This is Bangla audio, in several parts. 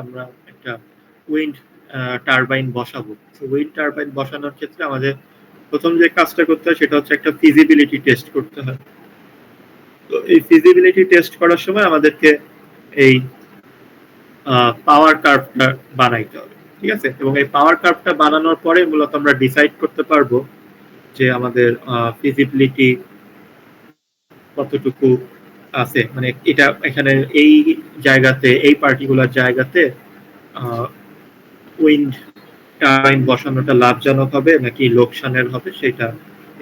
আমরা একটা উইন্ড টারবাইন বসাবো। তো উইন্ড টারবাইন বসানোর ক্ষেত্রে আমাদের প্রথম যে কাজটা করতে হয় সেটা হচ্ছে একটা ফিজিবিলিটি টেস্ট করতে হয়। তো এই ফিজিবিলিটি টেস্ট করার সময় আমাদেরকে এই পাওয়ার কার্ভটা বানাইতে হবে, ঠিক আছে? এবং এই পাওয়ার কার্ভটা বানানোর পরে মূলত আমরা ডিসাইড করতে পারবো যে আমাদের ফিজিবিলিটি কতটুকু আছে, মানে এটা এখানে এই জায়গাতে, এই পার্টিকুলার জায়গাতে উইন্ড টারবাইন বসানোটা লাভজনক হবে নাকি লোকসানের হবে, সেটা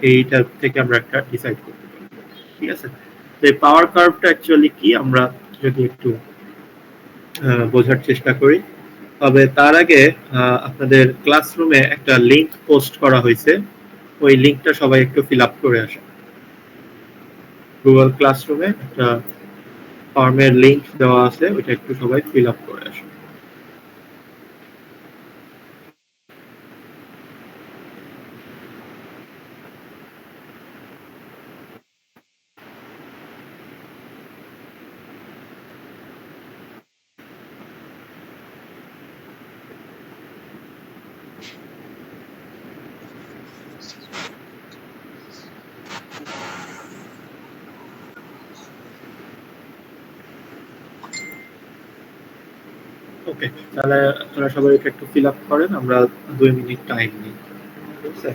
এইটা থেকে আমরা একটা ডিসাইড করতে পারবো, ঠিক আছে? তো এই পাওয়ার কার্ভটা অ্যাকচুয়ালি কি আমরা যদি একটু বোঝার চেষ্টা করি, তবে তার আগে আপনাদের ক্লাসরুমে একটা লিংক পোস্ট করা হয়েছে, ওই লিংকটা সবাই একটু ফিল আপ করে আসে। গুগল ক্লাসরুমে একটা ফর্মের লিংক দেওয়া আছে, ওইটা একটু সবাই ফিল আপ করে আসে। ওকে, তাহলে আপনারা সবাই এটা একটু ফিল আপ করেন, আমরা 2 মিনিট টাইম নিই, ঠিক আছে?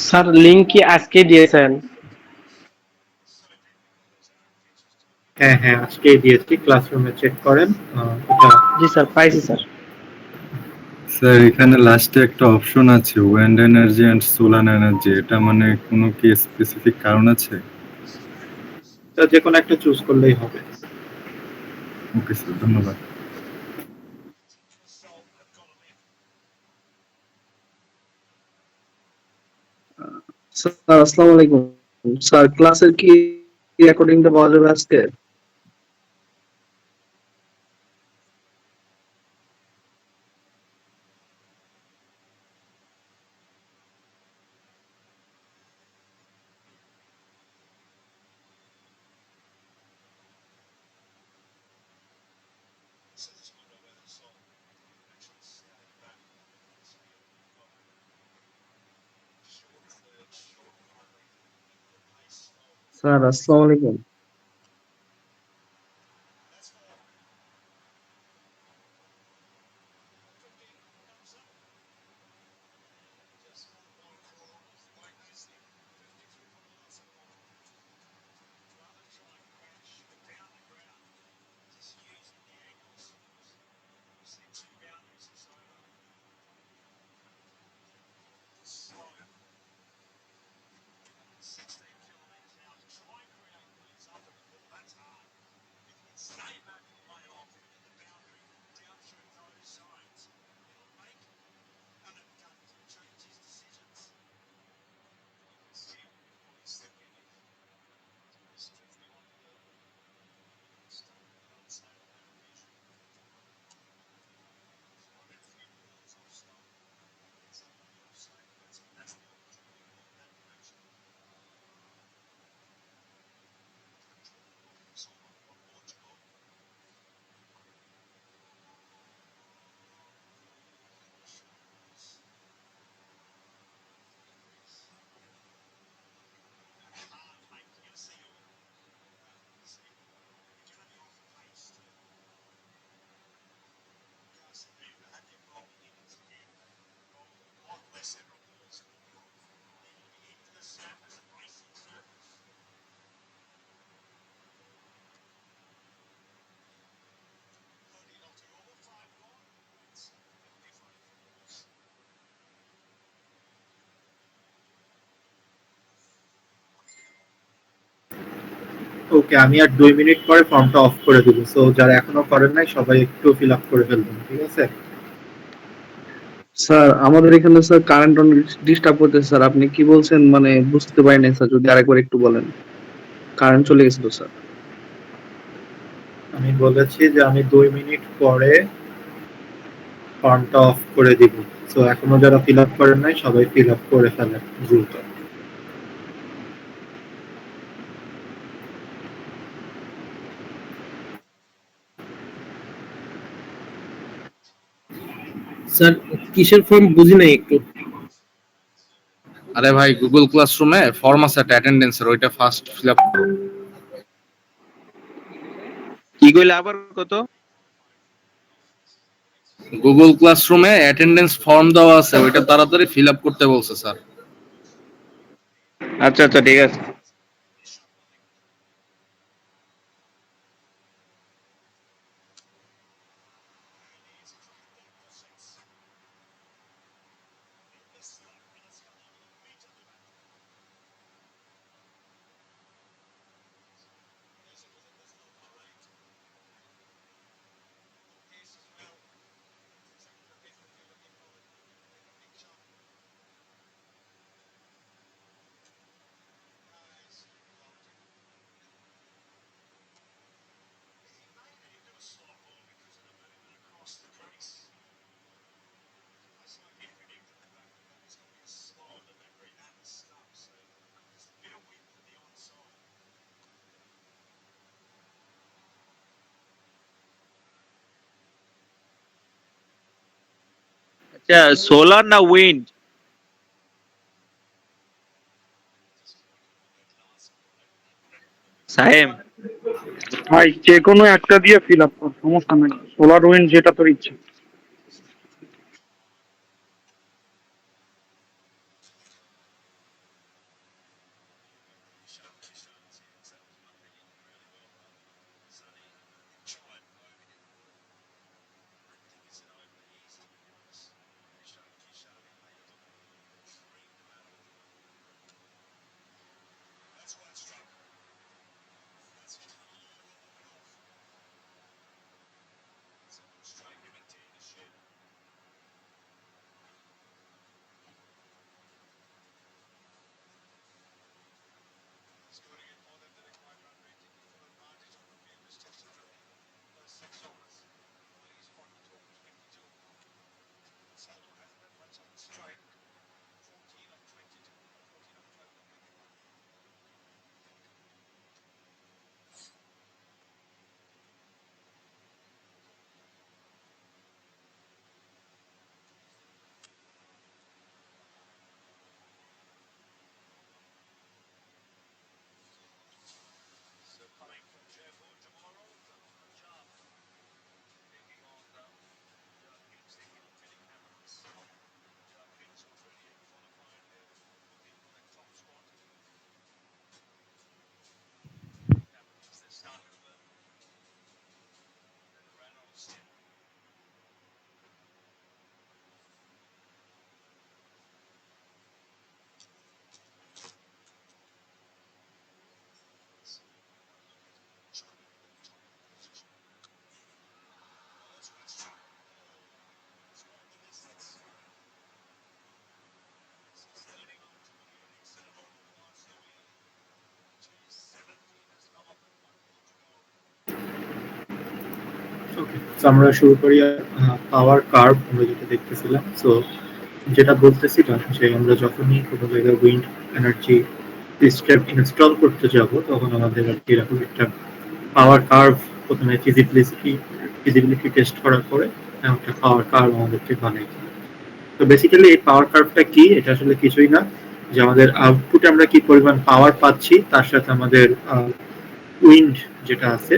স্যার লিংক কি আজকে দিয়েছেন? হ্যাঁ হ্যাঁ, আজকেই দিয়েছি, ক্লাসরুমে চেক করেন। এটা জি স্যার, পাইছি স্যার। স্যার এখানে লাস্টে একটা অপশন আছে wind energy and solar energy, এটা মানে কোনো কি স্পেসিফিক কারণ আছে? যে কোনো একটা চুজ করলেই হবে। ওকে স্যার, ধন্যবাদ। স্যার আসসালামু আলাইকুম। স্যার ক্লাসের কি রেকর্ডিংটা পাওয়া যাবে আজকে? স্যার আসসালামু আলাইকুম। ওকে, আমি আর 2 মিনিট পরে ফর্মটা অফ করে দিব। সো যারা এখনো করেন নাই সবাই একটু ফিল আপ করে ফেলবেন, ঠিক আছে? স্যার আমাদের এখানে স্যার কারেন্ট অনেক ডিস্টার্ব করতেছে স্যার, আপনি কি বলছেন মানে বুঝতে পারি নাই স্যার, যদি আরেকবার একটু বলেন। কারেন্ট চলে গেছিল স্যার। আমি বলেছি যে আমি 2 মিনিট পরে ফর্মটা অফ করে দিব। তো এখনো যারা ফিল আপ করেন নাই সবাই ফিল আপ করে ফেলেন দ্রুত। স্যার কিসের ফর্ম বুঝি নাই একটু। আরে ভাই গুগল ক্লাসরুমে ফর্ম আছে একটা অ্যাটেন্ডেন্সের, ওইটা ফার্স্ট ফিল আপ করো। কি কইলে আবার কত? গুগল ক্লাসরুমে অ্যাটেন্ডেন্স ফর্ম দেওয়া আছে, ওইটা তাড়াতাড়ি ফিল আপ করতে বলছে স্যার। আচ্ছা আচ্ছা ঠিক আছে। আচ্ছা সোলার না উইন্ড? সাহেব ভাই যে কোনো একটা দিয়ে ফিল আপ কর, সমস্যা নেই, সোলার উইন্ড যেটা তোর ইচ্ছা। ওকে, তো আমরা শুরু করি। পাওয়ার কার্ভ আমরা যেটা দেখতেছিলাম, সো যেটা বলতেছিলাম যে আমরা যখনই কোনো জায়গায় উইন্ড এনার্জি সিস্টেম ইনস্টল করতে যাব তখন আমাদের আর কি এরকম একটা পাওয়ার কার্ভ প্রথমে ফিজিবিলিটি টেস্ট করার পরে একটা পাওয়ার কার্ভ আমাদেরকে বানাইতে হবে। তো বেসিক্যালি এই পাওয়ার কার্ভটা কি, এটা আসলে কিছুই না, যে আমাদের আউটপুটে আমরা কি পরিমাণ পাওয়ার পাচ্ছি তার সাথে আমাদের উইন্ড যেটা আছে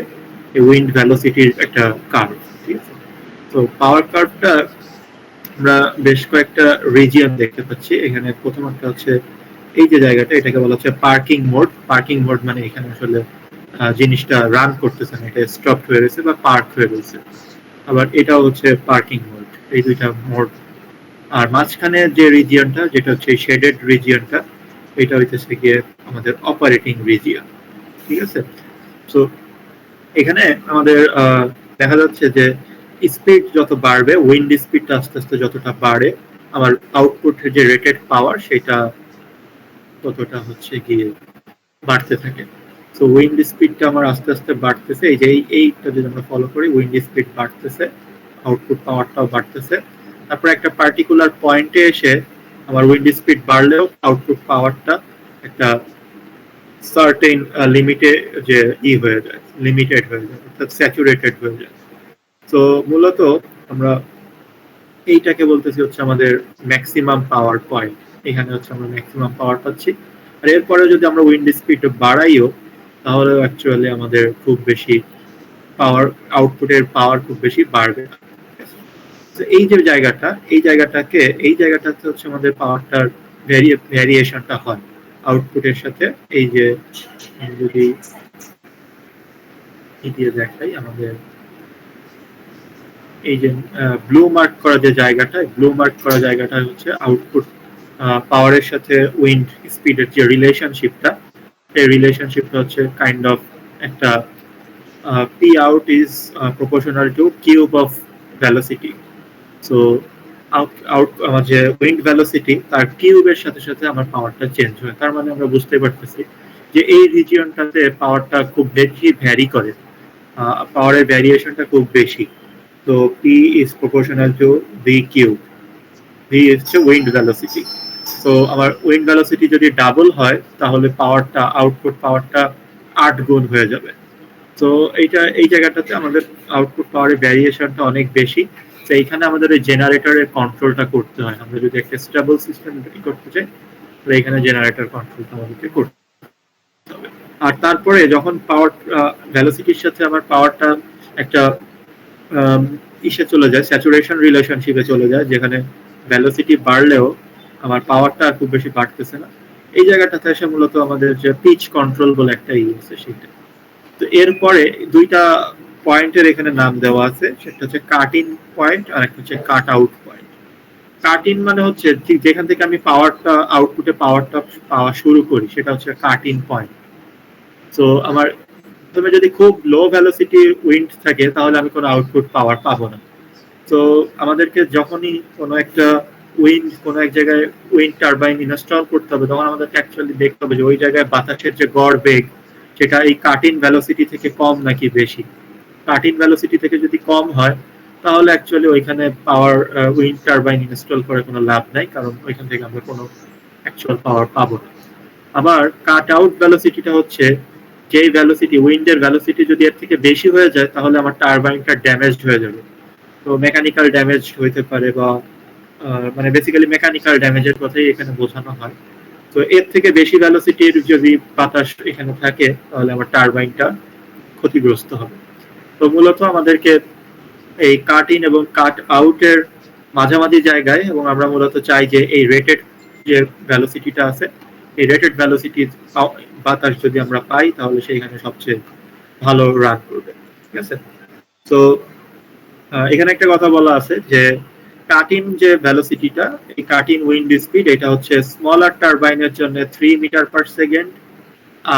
এই উইন্ড ভেলোসিটির একটা কার্ভ, ঠিক আছে। তো পাওয়ার কার্ভটা আমরা বেশ কয়েকটা রিজিয়ন দেখতে পাচ্ছি। এখানে প্রথম একটা হচ্ছে এই যে জায়গাটা, এটাকে বলা হচ্ছে পার্কিং মোড। পার্কিং মোড মানে এখানে আসলে জিনিসটা রান করতেছে না, এটা স্টপ হয়ে গেছে বা পার্ক হয়ে গেছে। আবার এটাও হচ্ছে পার্কিং মোড, এই দুইটা মোড। আর মাঝখানে যে রিজিয়নটা যেটা হচ্ছে শেডেড রিজিয়নটা, এটা হইতেছে গিয়ে আমাদের অপারেটিং রিজিয়ন, ঠিক আছে। তো এখানে আমাদের দেখা যাচ্ছে যে স্পিড যত বাড়বে, উইন্ড স্পিডটা আস্তে আস্তে যতটা বাড়ে আমার আউটপুটের যে রেটেড পাওয়ার সেটা কতটা হচ্ছে গিয়ে বাড়তে থাকে। সো উইন্ড স্পিডটা আমার আস্তে আস্তে বাড়তেছে, এই যে এইটা যদি আমরা ফলো করি, উইন্ড স্পিড বাড়তেছে, আউটপুট পাওয়ারটাও বাড়তেছে। তারপর একটা পার্টিকুলার পয়েন্টে এসে আমার উইন্ড স্পিড বাড়লেও আউটপুট পাওয়ারটা একটা সার্টেন লিমিটে যে হয়ে যায়, লিমিটেড হয়ে যায়, অর্থাৎ স্যাচুরেটেড হয়ে যায়। তো মূলত আমরা এইটাকে বলতেছি হচ্ছে আমাদের ম্যাক্সিমাম পাওয়ার পয়েন্ট। এখানে হচ্ছে আমরা ম্যাক্সিমাম পাওয়ার পাচ্ছি। আর এরপরে যদি আমরা উইন্ড স্পিড বাড়াইও তাহলে অ্যাকচুয়ালি আমাদের খুব বেশি পাওয়ার, আউটপুটের পাওয়ার খুব বেশি বাড়বে না। তো এই যে জায়গাটাতে হচ্ছে আমাদের পাওয়ারটার ভ্যারিয়েশনটা হয় আউটপুটের সাথে। এই যে যদি দিয়ে দেখাই, আমাদের এই যে ব্লু মার্ক করা যে জায়গাটা, ব্লু মার্ক করা জায়গাটা হচ্ছে আউটপুট পাওয়ারের সাথে উইন্ড স্পিডের যে রিলেশনশিপটা, এই রিলেশনশিপটা হচ্ছে কাইন্ড অফ একটা P out is proportional to cube of velocity. So out আমার যে উইন্ড ভেলোসিটি তার কিউবের সাথে সাথে আমার পাওয়ারটা চেঞ্জ হয়। তার মানে আমরা বুঝতে পারতেছি যে এই রিজিয়নটাতে পাওয়ারটা খুব বেশি ভ্যারি করে, পাওয়ারের ভ্যারিয়েশনটা খুব বেশি। তো P is proportional to V cube. V হচ্ছে উইন্ড ভেলোসিটি। তো আমার উইন্ড ভেলোসিটি যদি ডাবল হয় তাহলে পাওয়ারটা, আউটপুট পাওয়ারটা 8 গুণ হয়ে যাবে। তো এই জায়গাটাতে আমাদের আউটপুট পাওয়ারের ভ্যারিয়েশনটা অনেক বেশি। তো এইখানে আমাদের ওই জেনারেটরের কন্ট্রোলটা করতে হয়। আমরা যদি একটা স্টেবল সিস্টেম করতে চাই তাহলে এখানে জেনারেটর কন্ট্রোলটা আমাদেরকে করতে হবে। আর তারপরে যখন পাওয়ার ভেলোসিটির সাথে আমার পাওয়ারটা একটা ইসে চলে যায়, স্যাচুরেশন রিলেশনশিপে চলে যায়, যেখানে ভেলোসিটি বাড়লেও আমার পাওয়ারটা খুব বেশি বাড়তেছে না। এই জায়গাটাতে এসে মূলত আমাদের যে পিচ কন্ট্রোল বলে একটা আছে সেটা। তো এরপরে দুইটা পয়েন্টের এখানে নাম দেওয়া আছে, সেটা হচ্ছে কাট ইন পয়েন্ট আর একটা হচ্ছে cut out point. Cut in মানে হচ্ছে ঠিক যেখান থেকে আমি পাওয়ারটা, আউটপুটে পাওয়ারটা পাওয়া শুরু করি সেটা হচ্ছে কাট ইন পয়েন্ট। তো আমার প্রথমে যদি খুব লো ভেলোসিটি উইন্ড থাকে তাহলে আমি কোনো আউটপুট পাওয়ার পাবো না। তো আমাদেরকে যখনই কোনো একটা কোনো এক জায়গায় উইন্ড টারবাইন ইনস্টল করতে হবে তখন আমাদেরকে অ্যাকচুয়ালি দেখতে হবে যে ওই জায়গায় বাতাসের যে গড় বেগ সেটা এই কাট ইন ভেলোসিটি থেকে কম নাকি বেশি। কাট ইন ভেলোসিটি থেকে যদি কম হয় তাহলে অ্যাকচুয়ালি ওইখানে পাওয়ার উইন্ড টারবাইন ইনস্টল করে কোনো লাভ নাই, কারণ ওইখান থেকে আমরা কোনো অ্যাকচুয়াল পাওয়ার পাবো না। আবার কাট আউট ভেলোসিটিটা হচ্ছে যেই ভেলোসিটি, উইন্ডের ভেলোসিটি যদি এর থেকে বেশি হয়ে যায় তাহলে আমার টারবাইনটা ড্যামেজড হয়ে যাবে। তো মেকানিক্যাল ড্যামেজ হইতে পারে বা মানে বেসিক্যালি মেকানিক্যাল ড্যামেজের কথাই এখানে বোঝানো হয়। তো এর থেকে বেশি ভেলোসিটির যদি বাতাস এখানে থাকে তাহলে আমার টারবাইনটা ক্ষতিগ্রস্ত হবে। তো মূলত আমাদেরকে এই কাট ইন এবং কাট আউটের মাঝামাঝি জায়গায়, এবং আমরা মূলত চাই যে এই রেটেড যে ভেলোসিটিটা আছে এই রেটেড ভেলোসিটির বাতাস যদি আমরা পাই তাহলে সেইখানে সবচেয়ে ভালো রান করবে। ঠিক আছে? তো এখানে একটা কথা বলা আছে যে কাট ইন যে ভেলোসিটিটা, এই কাট ইন উইন্ড স্পিড, এটা হচ্ছে স্মলার টারবাইনের জন্য 3 মিটার পার সেকেন্ড,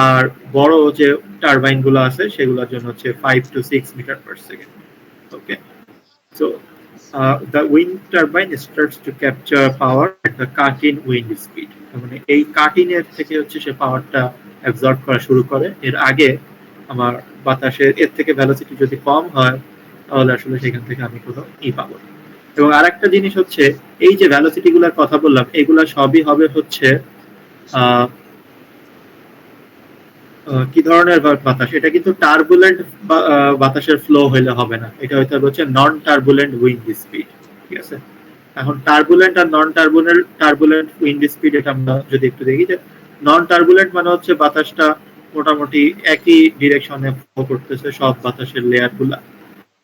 আর বড় যে টারবাইন গুলো আছে সেগুলোর জন্য হচ্ছে 5 to 6 metre per second. Okay, so the wind turbine starts to capture power at the cut-in wind speed. মানে এই কাট-ইন এর থেকে হচ্ছে সে পাওয়ারটা অ্যাবজর্ব করা শুরু করে। এর আগে আমার বাতাসের এর থেকে ভেলোসিটি যদি কম হয় তাহলে আসলে সেখান থেকে আমি কোনো পাবো না। এবং আরেকটা জিনিস হচ্ছে এই যে ভেলোসিটি গুলোর কথা বললাম এগুলা সবই হবে হচ্ছে কি ধরনের বাতাস, এটা কিন্তু টার্বুলেন্ট বাতাসের ফ্লো হইলে হবে না, এটা হচ্ছে নন টার্বুলেন্ট উইন্ড স্পিড। ঠিক আছে? এখন টার্বুলেন্ট আর নন টার্বুলেন্ট উইন্ড স্পিড, এটা আমরা যদি একটু দেখি যে নন টার্বুলেন্ট মানে হচ্ছে বাতাসটা মোটামুটি একই ডিরেকশনে ফ্লো করতেছে সব বাতাসের লেয়ার গুলা।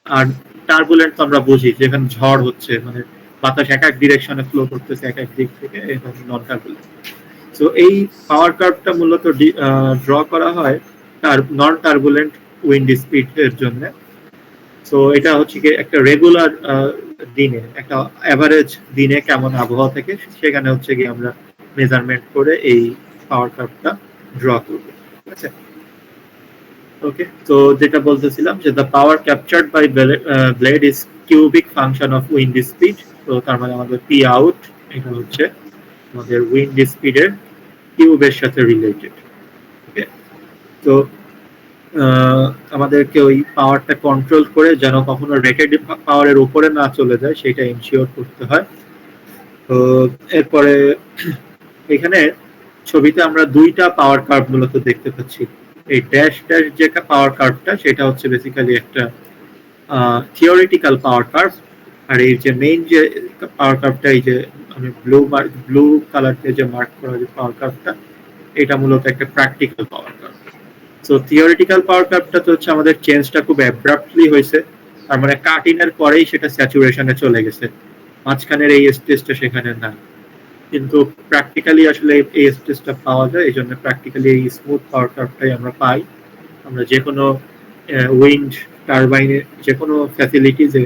আর টার্বুলেন্ট তো আমরা বুঝি যেখানে ঝড় হচ্ছে, মানে বাতাস এক এক ডিরেকশনে ফ্লো করতেছে এক এক দিক থেকে, এটা নন টার্বুলেন্ট। সো এই পাওয়ার কার্ভটা মূলত ড্র করা হয় তার নন টার্বুলেন্ট উইন্ড স্পিড এর জন্য। সো এটা হচ্ছে কি একটা রেগুলার দিনে, একটা এভারেজ দিনে কেমন আবহাওয়া থাকে সেখানে হচ্ছে কি আমরা মেজারমেন্ট করে এই পাওয়ার কার্ভটা ড্র করব। ঠিক আছে? ওকে, তো যেটা বলতেছিলাম যে the power captured by blade is cubic function of wind speed. তো তার মানে আমাদের পি আউট এটা হচ্ছে আমাদের উইন্ড স্পিডের কিউবের সাথে রিলেটেড। ওকে, তো আমাদেরকে ওই পাওয়ারটা কন্ট্রোল করে যেন কখনো রেটেড পাওয়ারের উপরে না চলে যায় সেটা ইনশিওর করতে হয়। তো এরপরে এখানে ছবিতে আমরা দুইটা পাওয়ার কার্ভ মূলত দেখতে পাচ্ছি। এই ড্যাশ ড্যাশ যে পাওয়ার কার্ভটা সেটা হচ্ছে বেসিক্যালি একটা থিওরিটিক্যাল পাওয়ার কার্ভ, আর এই যে মেইন যে পাওয়ার কার্ভটা, এই যে আমি ব্লু কালার দিয়ে যে মার্ক করা যে পাওয়ার কার্ভটা, এটা মূলত একটা প্র্যাকটিক্যাল পাওয়ার কার্ভ। সো থিওরিটিক্যাল পাওয়ার কার্ভটা তো হচ্ছে আমাদের চেঞ্জটা খুব অ্যাব্রাপ্টলি হয়েছে, তার মানে কাট ইনের পরেই সেটা স্যাচুরেশনে চলে গেছে, মাঝখানের এই স্টেজটা সেখানে না। কিন্তু প্র্যাকটিক্যালি আসলে এই স্টেজটা পাওয়া যায়, এই জন্য প্র্যাকটিক্যালি এই স্মুথ পাওয়ার কার্ভটাই আমরা পাই। আমরা যে কোনো উইন্ড টারবাইনে যে কোনো ফ্যাসিলিটিজে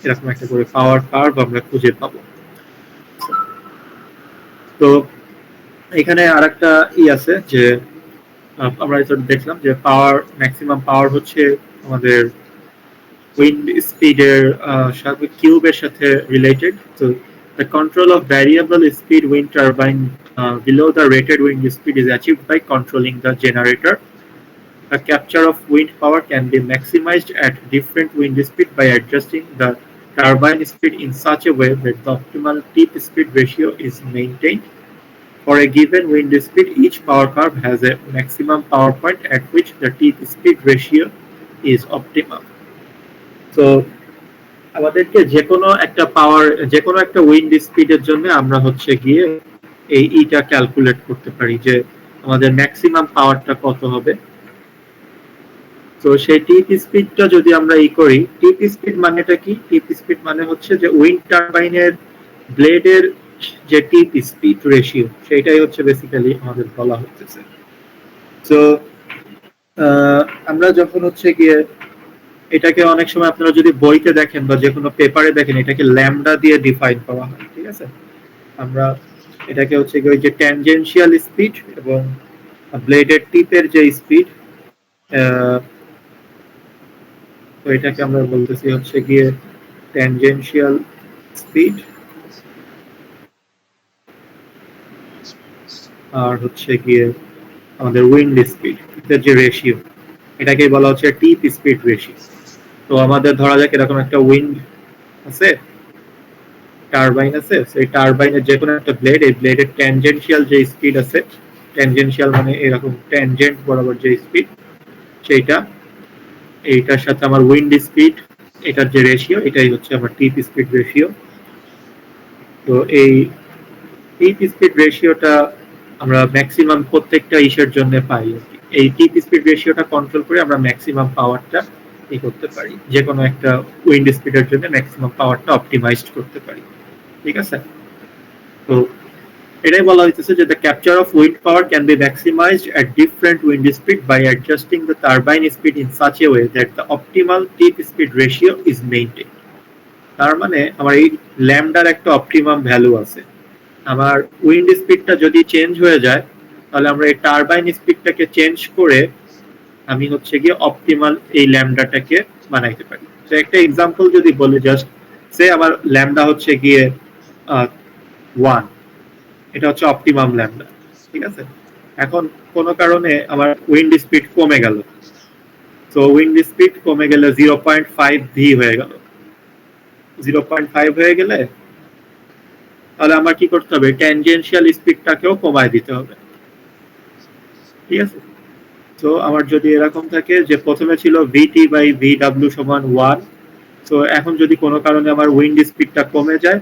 এরকম একটা করে পাওয়ার কার্ভ আমরা খুঁজে পাবো। তো এখানে আরেকটা আছে যে আমরা দেখলাম যে পাওয়ার ম্যাক্সিমাম পাওয়ার হচ্ছে আমাদের উইন্ড স্পিডের সাথে কিউবের সাথে রিলেটেড। তো the control of variable speed wind turbine below the rated wind speed is achieved by controlling the generator. The capture of wind power can be maximized at different wind speed by adjusting the turbine speed in such a way that the optimal tip speed ratio is maintained. For a given wind speed, each power curve has a maximum power point at which the tip speed ratio is optimal. So আমাদেরকে যে কোনো একটা পাওয়ার, যে কোনো একটা উইন্ড স্পিডের জন্য আমরা হচ্ছে গিয়ে এই ইটা ক্যালকুলেট করতে পারি যে আমাদের ম্যাক্সিমাম পাওয়ারটা কত হবে। তো সেই টিপ স্পিডটা যদি আমরা করি, টিপ স্পিড মানেটা কি? টিপ স্পিড মানে হচ্ছে যে উইন্ড টারবাইনের ব্লেডের যে টিপ স্পিড রেশিও, সেটাই হচ্ছে বেসিক্যালি আমাদের বলা হচ্ছে। তো আমরা যখন হচ্ছে গিয়ে এটাকে অনেক সময় আপনারা যদি বইতে দেখেন বা যে কোনো পেপারে দেখেন, এটাকে ল্যামডা দিয়ে ডিফাইন করা হয়, ঠিক আছে? আমরা এটাকে হচ্ছে গিয়ে যে ট্যানজেনশিয়াল স্পিড এবং ব্লেডের টিপের যে স্পিড, তো এটাকে আমরা বলতেছি হচ্ছে গিয়ে ট্যানজেনশিয়াল স্পিড, আর হচ্ছে গিয়ে আমাদের উইন্ড স্পিড এর যে রেশিও, এটাকে বলা হচ্ছে টিপ স্পিড রেশিও। তো আমাদের ধরা যাক এরকম একটা উইন্ড আছে, টারবাইন আছে, সেই টারবাইনের যে কোনো একটা ব্লেড, এই ব্লেডের ট্যানজেনশিয়াল যে স্পিড আছে, ট্যানজেনশিয়াল মানে এরকম ট্যানজেন্ট বরাবর যে স্পিড, সেইটা এইটার সাথে আমার উইন্ড স্পিড, এটার যে রেশিও, এটাই হচ্ছে আমার টিপ স্পিড রেশিও। তো এই টিপ স্পিড রেশিওটা আমরা ম্যাক্সিমাম প্রত্যেকটা ইসের জন্য পাই। এই টিপ স্পিড রেশিওটা কন্ট্রোল করে আমরা ম্যাক্সিমাম পাওয়ারটা করতে পারি, যে কোনো একটা উইন্ড স্পিডের জন্য ম্যাক্সিমাম পাওয়ারটা অপটিমাইজড করতে পারি, ঠিক আছে? তো এটাই বলা হইতেছে যে the capture of wind power can be maximized at different wind speed by adjusting the turbine speed in such a way that the optimal tip speed ratio is maintained. তার মানে আমার এই ল্যামডার একটা অপটিমাম ভ্যালু আছে। আমার উইন্ড স্পিডটা যদি চেঞ্জ হয়ে যায়, তাহলে আমরা এই টারবাইন স্পিডটাকে চেঞ্জ করে আমি হচ্ছে গিয়ে অপটিমাল এই ল্যামডাটাকে বানাইতে পারি। তো একটা এক্সাম্পল যদি বলি, জাস্ট সে আমার ল্যামডা হচ্ছে গিয়ে 1, এটা হচ্ছে অপটিমাম ল্যামডা, ঠিক আছে? এখন কোনো কারণে আমার উইন্ড স্পিড কমে গেল, তো উইন্ড স্পিড কমে গেলে 0.5 ভি হয়ে গেল। 0.5 হয়ে গেলে তাহলে আমার কি করতে হবে? ট্যানজেনশিয়াল স্পিডটাকেও কমায় দিতে হবে, ঠিক আছে? তো আমার যদি এরকম থাকে যে প্রথমে ছিল ভিটি বাই ভিডব্লিউ সমান 1, তো এখন যদি কোনো কারণে আমার উইন্ড স্পিডটা কমে যায়,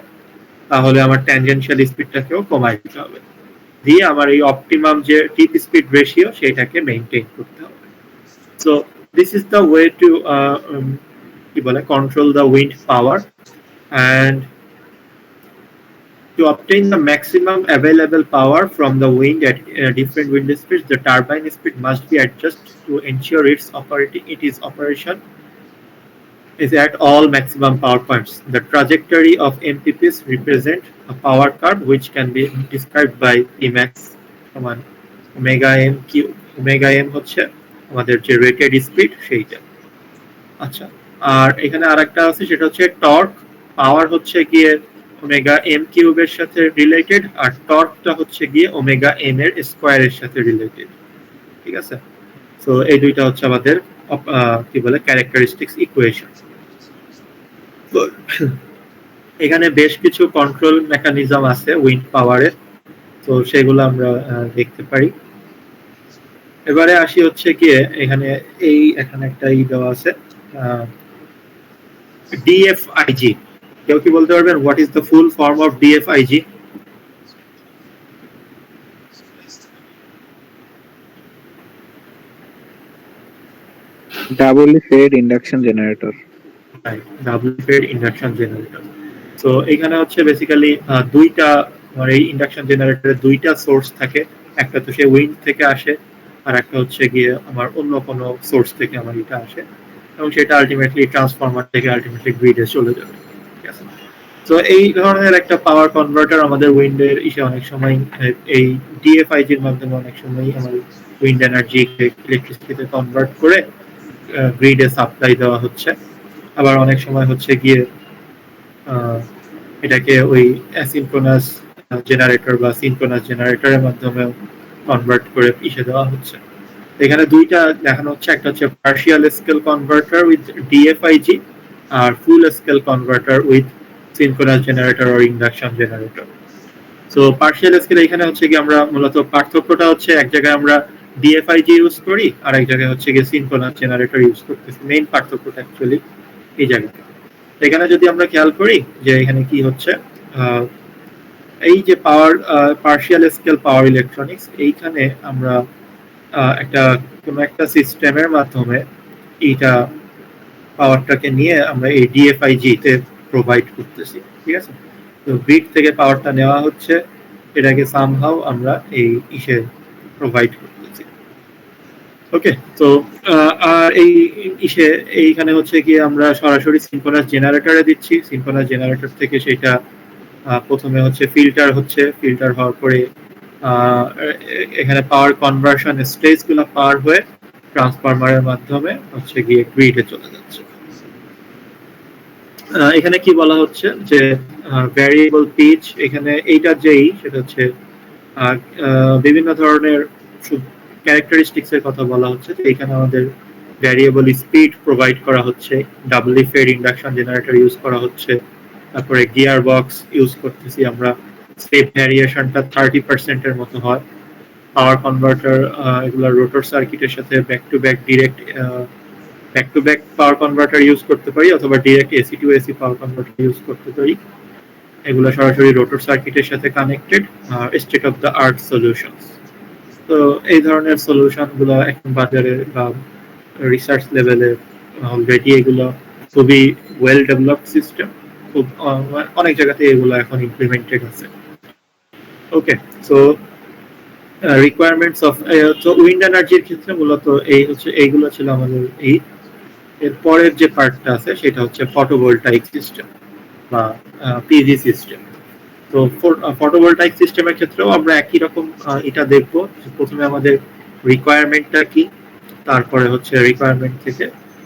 তাহলে আমার ট্যানজেনশিয়াল স্পিডটাকেও কমায় দিতে হবে, দিয়ে আমার এই অপটিমাম যে টিপ স্পিড রেশিও সেটাকে মেইনটেইন করতে হবে। So this is the way to কি বলে control the wind power, and to obtain the maximum available power from the wind at different wind speeds, the turbine speed must be adjusted to ensure its operation is at all maximum power points. The trajectory of MPPs represent a power curve which can be described by Pmax সমান omega m cube. Omega m হচ্ছে আমাদের যে রেটেড স্পিড সেইটা। আচ্ছা, আর এখানে আরেকটা আছে, সেটা হচ্ছে টর্ক। পাওয়ার হচ্ছে গিয়ে ওমেগা এম কিউবের সাথে রিলেটেড, আর টর্কটা হচ্ছে গিয়ে ওমেগা এম এর স্কোয়ারের সাথে রিলেটেড। ঠিক আছে, তো এই দুইটা হচ্ছে আমাদের কি বলে ক্যারেক্টারিস্টিক্স ইকুয়েশন। তো এখানে বেশ কিছু কন্ট্রোল মেকানিজম আছে উইন্ড পাওয়ারের, তো সেগুলো আমরা দেখতে পারি। এবারে আসি হচ্ছে গিয়ে এখানে এখানে একটা দেওয়া আছে ডিএফআইজি। কেউ কি বলতে পারবেন what is the full form of DFIG? Doubly fed induction generator. Double fed induction generator. তো এখানে হচ্ছে বেসিক্যালি দুইটা এই ইন্ডাকশন জেনারেটরের দুইটা সোর্স থাকে, একটা তো সে উইন্ড থেকে আসে, আর একটা হচ্ছে গিয়ে আমার অন্য কোনো সোর্স থেকে আমার এটা আসে, এবং সেটা আলটিমেটলি ট্রান্সফরমার থেকে আলটিমেটলি গ্রিডে চলে যাবে। ঠিক আছে, তো এই ধরনের একটা পাওয়ার কনভার্টার আমাদের উইন্ডের অনেক সময় এই ডিএফআইজির মাধ্যমে অনেক সময় আমার উইন্ড এনার্জি ইলেকট্রিসিটিতে কনভার্ট করে গ্রিডে সাপ্লাই দেওয়া হচ্ছে। আবার অনেক সময় হচ্ছে গিয়ে এটাকে ওই অ্যাসিনক্রোনাস জেনারেটর বা সিনক্রোনাস জেনারেটরের মাধ্যমে কনভার্ট করে পিষে দেওয়া হচ্ছে। এখানে দুইটা দেখানো হচ্ছে, একটা হচ্ছে partial scale converter with DFIG আর full scale converter with synchronous generator or induction generator. So partial scale এখানে হচ্ছে কি আমরা মূলত পার্থক্যটা হচ্ছে এক জায়গায় আমরা ডিএফআইজি ইউজ করি আর এক জায়গায় হচ্ছে গিয়ে সিনক্রোনাস জেনারেটর ইউজ করতেছি। মেইন পার্থক্যটা অ্যাকচুয়ালি এই জায়গাটা। এখানে যদি আমরা খেয়াল করি যে এখানে কি হচ্ছে, এই যে পাওয়ার পার্শিয়াল স্কেল পাওয়ার ইলেকট্রনিক্স, এইখানে আমরা একটা কোনো একটা সিস্টেমের মাধ্যমে এইটা পাওয়ারটাকে নিয়ে আমরা এই ডিএফআইজি তে প্রোভাইড করতেছি। ঠিক আছে, তো গ্রিড থেকে পাওয়ারটা নেওয়া হচ্ছে, এটাকে সামহাউ আমরা এই প্রোভাইড করতেছি। ওকে, তো আর এইখানে হচ্ছে কি আমরা সরাসরি সিনক্রোনাস জেনারেটরে দিচ্ছি। সিনক্রোনাস জেনারেটর থেকে সেটা প্রথমে হচ্ছে ফিল্টার হওয়ার পরে এখানে পাওয়ার কনভার্সন স্টেজগুলো পার হয়ে ট্রান্সফরমারের মাধ্যমে হচ্ছে গিয়ে গ্রিডে চলে যাচ্ছে। এখানে কি বলা হচ্ছে যে ভ্যারিয়েবল পিচ, এখানে এইটা সেটা হচ্ছে বিভিন্ন ধরনের ক্যারেক্টারিস্টিক্স এর কথা বলা হচ্ছে। এখানে আমাদের ভ্যারিয়েবল স্পিড প্রোভাইড করা হচ্ছে, ডাবলি ফেড ইন্ডাকশন জেনারেটর ইউজ করা হচ্ছে, তারপরে গিয়ার বক্স ইউজ করতেছি আমরা, স্টেপ ভ্যারিয়েশনটা 30% এর মতো হয়। পাওয়ার কনভার্টার এগুলো রোটর সার্কিটের সাথে back to back power converter use করতে পারি, অথবা direct AC to AC power converter use করতে পারি। এগুলো সরাসরি রোটর সার্কিটের সাথে connected, state of the art solutions. তো এই ধরনের সলিউশন গুলো এখন বাজারে বা রিসার্চ লেভেলে অলরেডি এগুলো খুবই ওয়েল ডেভেলপড সিস্টেম, খুব অনেক জায়গাতে এগুলো এখন ইমপ্লিমেন্টেড আছে। ওকে, সো রিকোয়ারমেন্টস অফ উইন্ড এনার্জির ক্ষেত্রে মূলত এইগুলো ছিল আমাদের। এর পরের যে পার্টটা আছে সেটা হচ্ছে ফটোভোল্টাইক সিস্টেম বা পিভি সিস্টেম। তো ফটোভোল্টাইক সিস্টেমের ক্ষেত্রেও আমরা একই রকম এটা দেখবো। প্রথমে আমাদের রিকোয়ারমেন্টটা কি, তারপরে হচ্ছে রিকোয়ারমেন্ট থেকে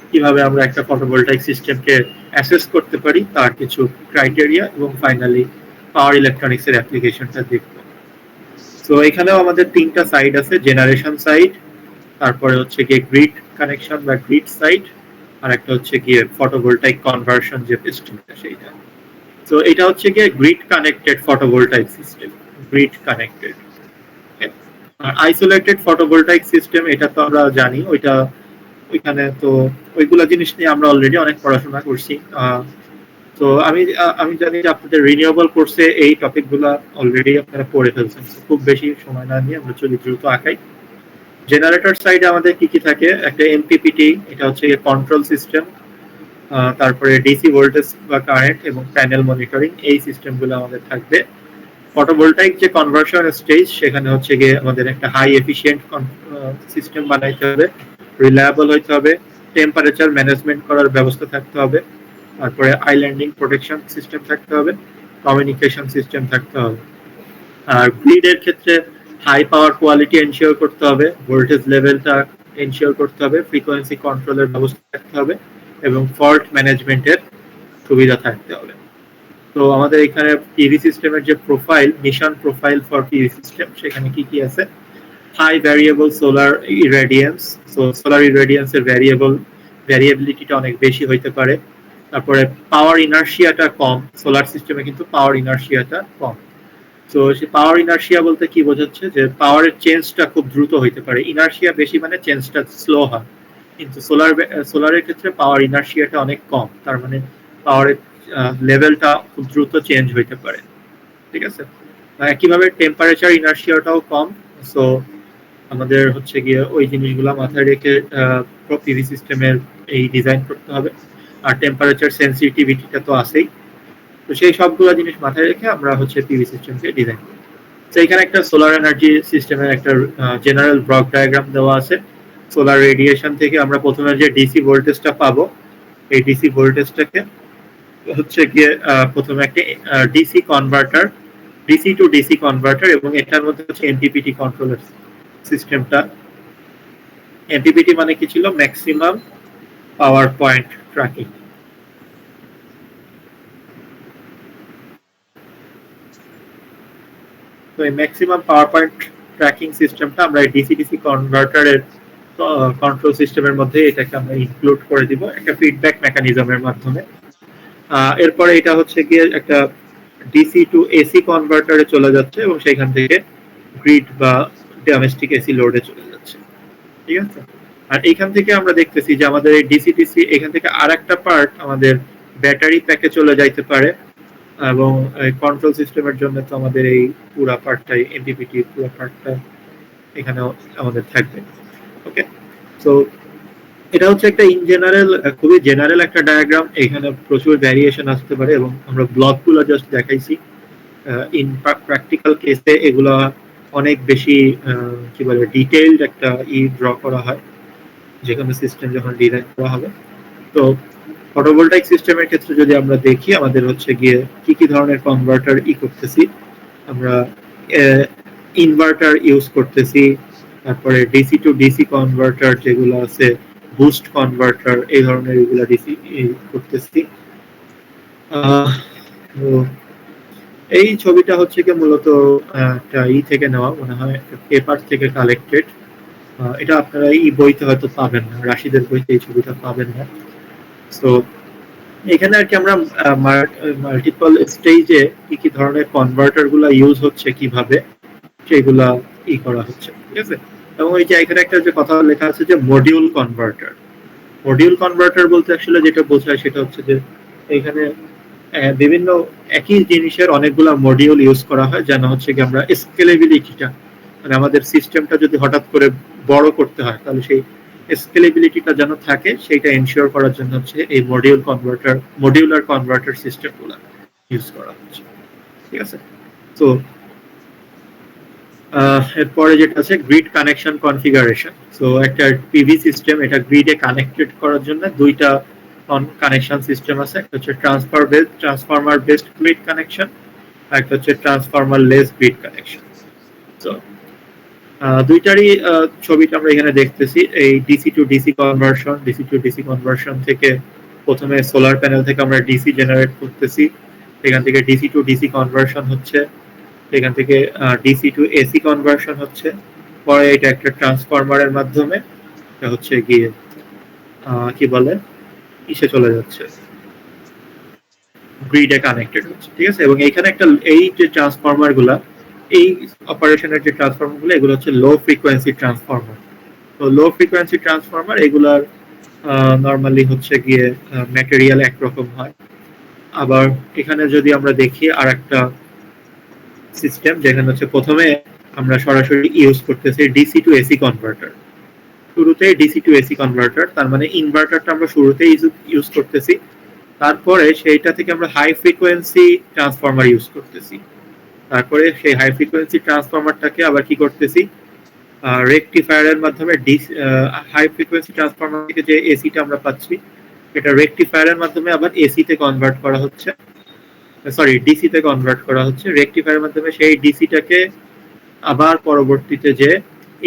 কিভাবে আমরা একটা ফটোভোল্টাইক সিস্টেমকে অ্যাসেস করতে পারি তার কিছু ক্রাইটেরিয়া, এবং ফাইনালি পাওয়ার ইলেকট্রনিক্স এর অ্যাপ্লিকেশনটা দেখবো। তো এখানেও আমাদের তিনটা সাইড আছে, জেনারেশন সাইড, তারপরে হচ্ছে গিয়ে গ্রিড কানেকশন বা গ্রিড সাইড, আর একটা হচ্ছে গিয়ে ফটোভোল্টাইক কনভার্সন যে সিস্টেমটা সেইটা। তো এটা হচ্ছে গিয়ে grid connected photovoltaic system, grid connected. আর আইসোলেটেড ফটোভোল্টাইক সিস্টেম, এটা তো আমরা জানি, ওইখানে তো ওইগুলা জিনিস নিয়ে আমরা অলরেডি অনেক পড়াশোনা করছি। তো আমি জানি যে আপনাদের রিনিউয়েবল কোর্সে এই টপিকগুলো অলরেডি আপনারা পড়ে ফেলছেন। খুব বেশি সময় না নিয়ে আমরা চলি দ্রুত আঁকাই। জেনারেটর সাইডে আমাদের কি কি থাকে, একটা এমপিপিটি, এটা হচ্ছে কন্ট্রোল সিস্টেম, তারপরে ডিসি ভোল্টেজ বা কারেন্ট এবং প্যানেল মনিটরিং, এই সিস্টেমগুলো আমাদের থাকবে। ফটোভোল্টাইক যে কনভার্সন স্টেজ, সেখানে হচ্ছে গিয়ে আমাদের একটা হাই এফিশিয়েন্ট সিস্টেম বানাইতে হবে, রিলায়েবল হইতে হবে, টেম্পারেচার ম্যানেজমেন্ট করার ব্যবস্থা থাকতে হবে, তারপরে আইল্যান্ডিং প্রোটেকশন সিস্টেম থাকতে হবে, কমিউনিকেশন সিস্টেম থাকতে হবে। আর গ্রিডের ক্ষেত্রে হাই পাওয়ার কোয়ালিটি এনশিওর করতে হবে, ভোল্টেজ লেভেলটা এনশিওর করতে হবে, ফ্রিকোয়েন্সি কন্ট্রোলের ব্যবস্থা থাকতে হবে, এবং ফল্ট ম্যানেজমেন্টের সুবিধা থাকতে হবে। তো আমাদের এখানে পিভি সিস্টেমের যে profile, mission profile for PV system, সেখানে কি কি আছে? High variable solar irradiance, so solar ইরেডিয়েন্সের ভ্যারিয়েবিলিটিটা অনেক বেশি হইতে পারে। তারপরে পাওয়ার ইনার্শিয়াটা কম, সোলার সিস্টেমে কিন্তু পাওয়ার ইনার্শিয়াটা কম। তো সেই পাওয়ার ইনার্শিয়া বলতে কি বোঝাচ্ছে? যে পাওয়ারের চেঞ্জটা খুব দ্রুত হইতে পারে, ইনার্শিয়া বেশি মানে চেঞ্জটা স্লো হয়। কিন্তু সোলারের ক্ষেত্রে পাওয়ার ইনার্শিয়াটা অনেক কম, তার মানে পাওয়ারের লেভেলটা খুব দ্রুত চেঞ্জ হইতে পারে। ঠিক আছে, একইভাবে টেম্পারেচার ইনার্শিয়াটাও কম। সো আমাদের হচ্ছে গিয়ে ওই জিনিসগুলো মাথায় রেখে পিভি সিস্টেমের এই ডিজাইন করতে হবে। আর টেম্পারেচার সেন্সিটিভিটিটা তো আছেই, তো সেই সবগুলো জিনিস মাথায় রেখে আমরা হচ্ছে পিভি সিস্টেমকে ডিজাইন করি। তো এখানে একটা সোলার এনার্জি সিস্টেমের একটা জেনারেল ব্লক ডায়াগ্রাম দেওয়া আছে। সোলার রেডিয়েশন থেকে আমরা প্রথমে যে ডিসি ভোল্টেজটা পাবো, এই ডিসি ভোল্টেজটাকে হচ্ছে গিয়ে প্রথমে একটা DC converter, DC two DC converter, এবং এটার মধ্যে হচ্ছে এমপিপিটি কন্ট্রোলার সিস্টেমটা। এমপিপিটি মানে কি ছিল? Maximum power point tracking. তো এই ম্যাক্সিমাম পাওয়ার পয়েন্ট ট্র্যাকিং সিস্টেমটা আমরা ডিসি ডিসি কনভার্টারের কন্ট্রোল সিস্টেমের মধ্যে এটাকে আমরা ইনক্লুড করে দিব একটা ফিডব্যাক মেকানিজমের মাধ্যমে। এরপরে এটা হচ্ছে গিয়ে একটা ডিসি টু এসি কনভার্টারে চলে যাচ্ছে এবং সেখান থেকে গ্রিড বা ডোমেস্টিক এসি লোডে চলে যাচ্ছে। ঠিক আছে, আর এইখান থেকে আমরা দেখতেছি যে আমাদের এই ডিসি ডিসি এখান থেকে আরেকটা পার্ট আমাদের ব্যাটারি প্যাকে চলে যাইতে পারে, এবং কন্ট্রোল সিস্টেমের জন্য তো আমাদের এই পুরো পার্টটাই এমপিপিটি পুরো পার্টটা এখানে আমাদের থাকবে। ওকে, সো এটা হচ্ছে একটা ইন জেনারেল, খুবই জেনারেল একটা ডায়াগ্রাম। এখানে প্রচুর ভ্যারিয়েশন আসতে পারে এবং আমরা ব্লকগুলো জাস্ট দেখাইছি। ইন প্র্যাকটিক্যাল কেসে এগুলো অনেক বেশি কি বলে ডিটেইলড একটা ড্র করা হয় যে কোনো সিস্টেম যখন ডিজাইন করা হবে। তো ফটোভোল্টাইক সিস্টেমের ক্ষেত্রে যদি আমরা দেখি, আমাদের হচ্ছে গিয়ে কি কি ধরনের কনভার্টার করতেছি আমরা। ইনভার্টার ইউজ করতেছি, তারপরে ডিসি টু ডিসি কনভার্টার যেগুলো আছে, বুস্ট কনভার্টার, এই ধরনের এগুলো ডিসি করতেছি। এই ছবিটা হচ্ছে কি মূলত একটা থেকে নেওয়া, মনে হয় পেপার থেকে কালেক্টেড। এটা আপনারা এই বইতে হয়তো পাবেন না, রাশিদের বইতে এই ছবিটা পাবেন না। সো এখানে আর কি আমরা মাল্টিপল স্টেজে কি কি ধরনের কনভার্টার গুলা ইউজ হচ্ছে, কিভাবে সেগুলা করা হচ্ছে। ঠিক আছে, এবং এই যে এখানে একটা যে কথা লেখা আছে যে মডিউল কনভার্টার। মডিউল কনভার্টার বলতে আসলে যেটা বোঝায় সেটা হচ্ছে যে এখানে বিভিন্ন একই জিনিসের অনেকগুলা মডিউল ইউজ করা হয়, যেন হচ্ছে কি আমরা স্কেলেবিলিটিটা, মানে আমাদের সিস্টেমটা যদি হঠাৎ করে বড় করতে হয় তাহলে সেই স্কেলেবিলিটিটা যেন থাকে, সেইটা এনশিওর করার জন্য হচ্ছে এই মডিউলার কনভার্টার সিস্টেমগুলো ইউজ করা হচ্ছে। ঠিক আছে, তো এরপরে যেটা আছে গ্রিড কানেকশন কনফিগারেশন। সো একটা পিভি সিস্টেম, এটা গ্রিডে কানেক্টেড করার জন্য দুইটা কানেকশন সিস্টেম আছে। একটা হচ্ছে ট্রান্সফরমার বেসড গ্রিড কানেকশন, আর একটা হচ্ছে ট্রান্সফরমার লেস গ্রিড কানেকশন। তো দুইটারই ছবিটা আমরা এখানে দেখতেছি। এই ডিসি টু ডিসি কনভার্সন থেকে প্রথমে সোলার প্যানেল থেকে আমরা ডিসি জেনারেট করতেছি, এখান থেকে ডিসি টু ডিসি কনভার্সন হচ্ছে, এখান থেকে ডিসি টু এসি কনভার্সন হচ্ছে, পরে এটা একটা ট্রান্সফরমারের মাধ্যমে এটা হচ্ছে গিয়ে কি বলে ইসে চলে যাচ্ছে, গ্রিডে কানেক্টেড হচ্ছে। ঠিক আছে, এবং এখানে একটা এই যে ট্রান্সফরমার গুলা, এই অপারেশনের যে ট্রান্সফরমার গুলো, এগুলো হচ্ছে লো ফ্রিকোয়েন্সি ট্রান্সফরমার। তো লো ফ্রিকোয়েন্সি ট্রান্সফরমার এগুলার নর্মালি হচ্ছে গিয়ে ম্যাটেরিয়াল একরকম হয়। আবার এখানে যদি আমরা দেখি আর একটা সিস্টেম, যেখানে হচ্ছে প্রথমে আমরা সরাসরি ইউজ করতেছি ডিসি টু এসি কনভার্টার। শুরুতে ডিসি টু এসি কনভার্টার, তার মানে ইনভার্টারটা আমরা শুরুতেই ইউজ করতেছি, তারপরে সেইটা থেকে আমরা হাই ফ্রিকোয়েন্সি ট্রান্সফরমার ইউজ করতেছি, তারপরে সেই হাই ফ্রিকোয়েন্সি ট্রান্সফরমারটাকে আবার কি করতেছি, রেকটিফায়ারের মাধ্যমে হাই ফ্রিকোয়েন্সি ট্রান্সফরমার থেকে যে এসিটা আমরা পাচ্ছি, এটা রেকটিফায়ারের মাধ্যমে আবার এসিতে কনভার্ট করা হচ্ছে, সরি ডিসিতে কনভার্ট করা হচ্ছে। রেকটিফায়ারের মাধ্যমে সেই ডিসিটাকে আবার পরবর্তীতে যে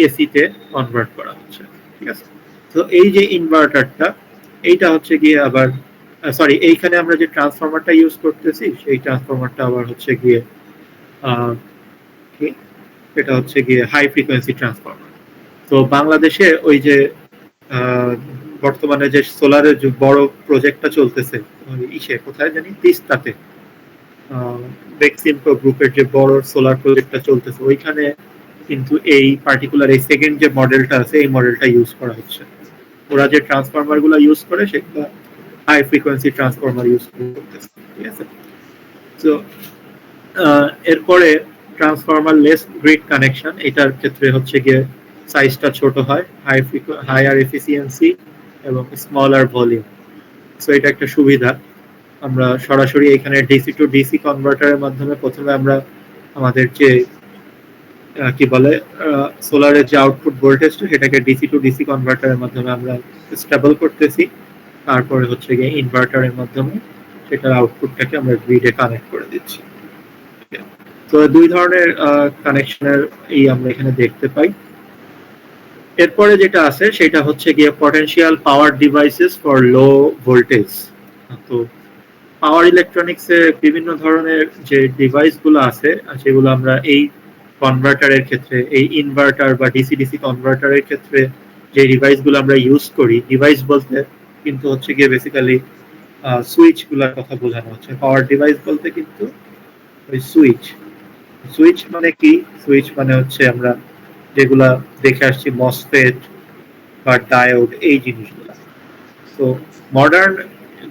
এসিতে কনভার্ট করা হচ্ছে। ঠিক আছে, তো এই যে ইনভার্টারটা, এইটা হচ্ছে গিয়ে আবার সরি, এইখানে আমরা যে ট্রান্সফরমারটা ইউজ করতেছি সেই ট্রান্সফরমারটা আবার হচ্ছে গিয়ে কি এটা হচ্ছে গিয়ে হাই ফ্রিকোয়েন্সি ট্রান্সফরমার। তো বাংলাদেশে ওই যে বর্তমানে যে সোলারের যে বড় প্রজেক্টটা চলতেছে ইসে কোথায় জানি তিস্তাতে, বেক্সিমকো গ্রুপের যে বড় সোলার প্রজেক্টটা চলতেছে ওইখানে কিন্তু এই পার্টিকুলার এই সেকেন্ড যে মডেলটা আছে এই মডেলটা ইউজ করা হচ্ছে। ওরা যে ট্রান্সফরমার গুলো ইউজ করে সেগুলো হাই ফ্রিকোয়েন্সি ট্রান্সফরমার ইউজ করতেছে, ঠিক আছে। তো এরপরে ট্রান্সফরমার লেস গ্রিড কানেকশন, এটার ক্ষেত্রে হচ্ছে গিয়ে সাইজটা ছোট হয়, হায়ার এফিসিয়েন্সি এবং স্মলার ভলিউম। সো এটা একটা সুবিধা। আমরা সরাসরি এখানে ডিসি টু ডিসি কনভার্টারের মাধ্যমে প্রথমে আমরা আমাদের যে কি বলে সোলারের যে আউটপুট ভোল্টেজটা সেটাকে ডিসি টু ডিসি কনভার্টারের মাধ্যমে আমরা স্টেবল করতেছি, তারপরে হচ্ছে গিয়ে ইনভার্টারের মাধ্যমে সেটার আউটপুটটাকে আমরা গ্রিডে কানেক্ট করে দিচ্ছি। তো দুই ধরনের কানেকশনের এই আমরা এখানে দেখতে পাই। এরপরে যেটা আছে সেটা হচ্ছে গিয়ে potential power devices for low voltage. তো পাওয়ার ইলেকট্রনিক্সে বিভিন্ন ধরনের যে ডিভাইসগুলো আছে সেগুলো আমরা এই কনভার্টারের ক্ষেত্রে, এই ইনভার্টার বা ডিসি ডিসি কনভার্টারের ক্ষেত্রে যে ডিভাইসগুলো আমরা ইউজ করি, ডিভাইস বলতে কিন্তু হচ্ছে গিয়ে বেসিক্যালি সুইচগুলোর কথা বোঝানো হচ্ছে। পাওয়ার ডিভাইস বলতে কিন্তু ওই সুইচ মানে কি? সুইচ মানে হচ্ছে আমরা যেগুলা দেখে আসছি মসফেট বা ডায়োড, এই জিনিসগুলো। তো মডার্ন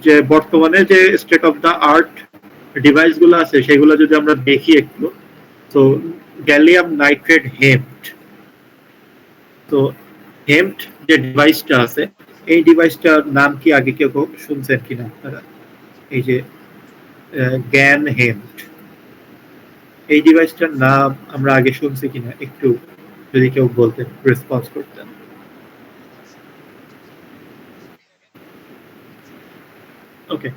যে বর্তমানে যে স্টেট অফ দ্য আর্ট ডিভাইসগুলো আছে সেগুলো যদি আমরা দেখি একটু, তো গ্যালিয়াম নাইট্রেট হেম্পড, তো হেম্পড যে ডিভাইসটা আছে এই ডিভাইসটার নাম কি আগে কেউ শুনছেন কিনা আপনারা? এই যে গ্যান হেম্পড, এই ডিভাইসটার নাম আমরা আগে শুনছি কিনা একটু যদি কেউ বলতেন, রেসপন্স করতেন। ওকে,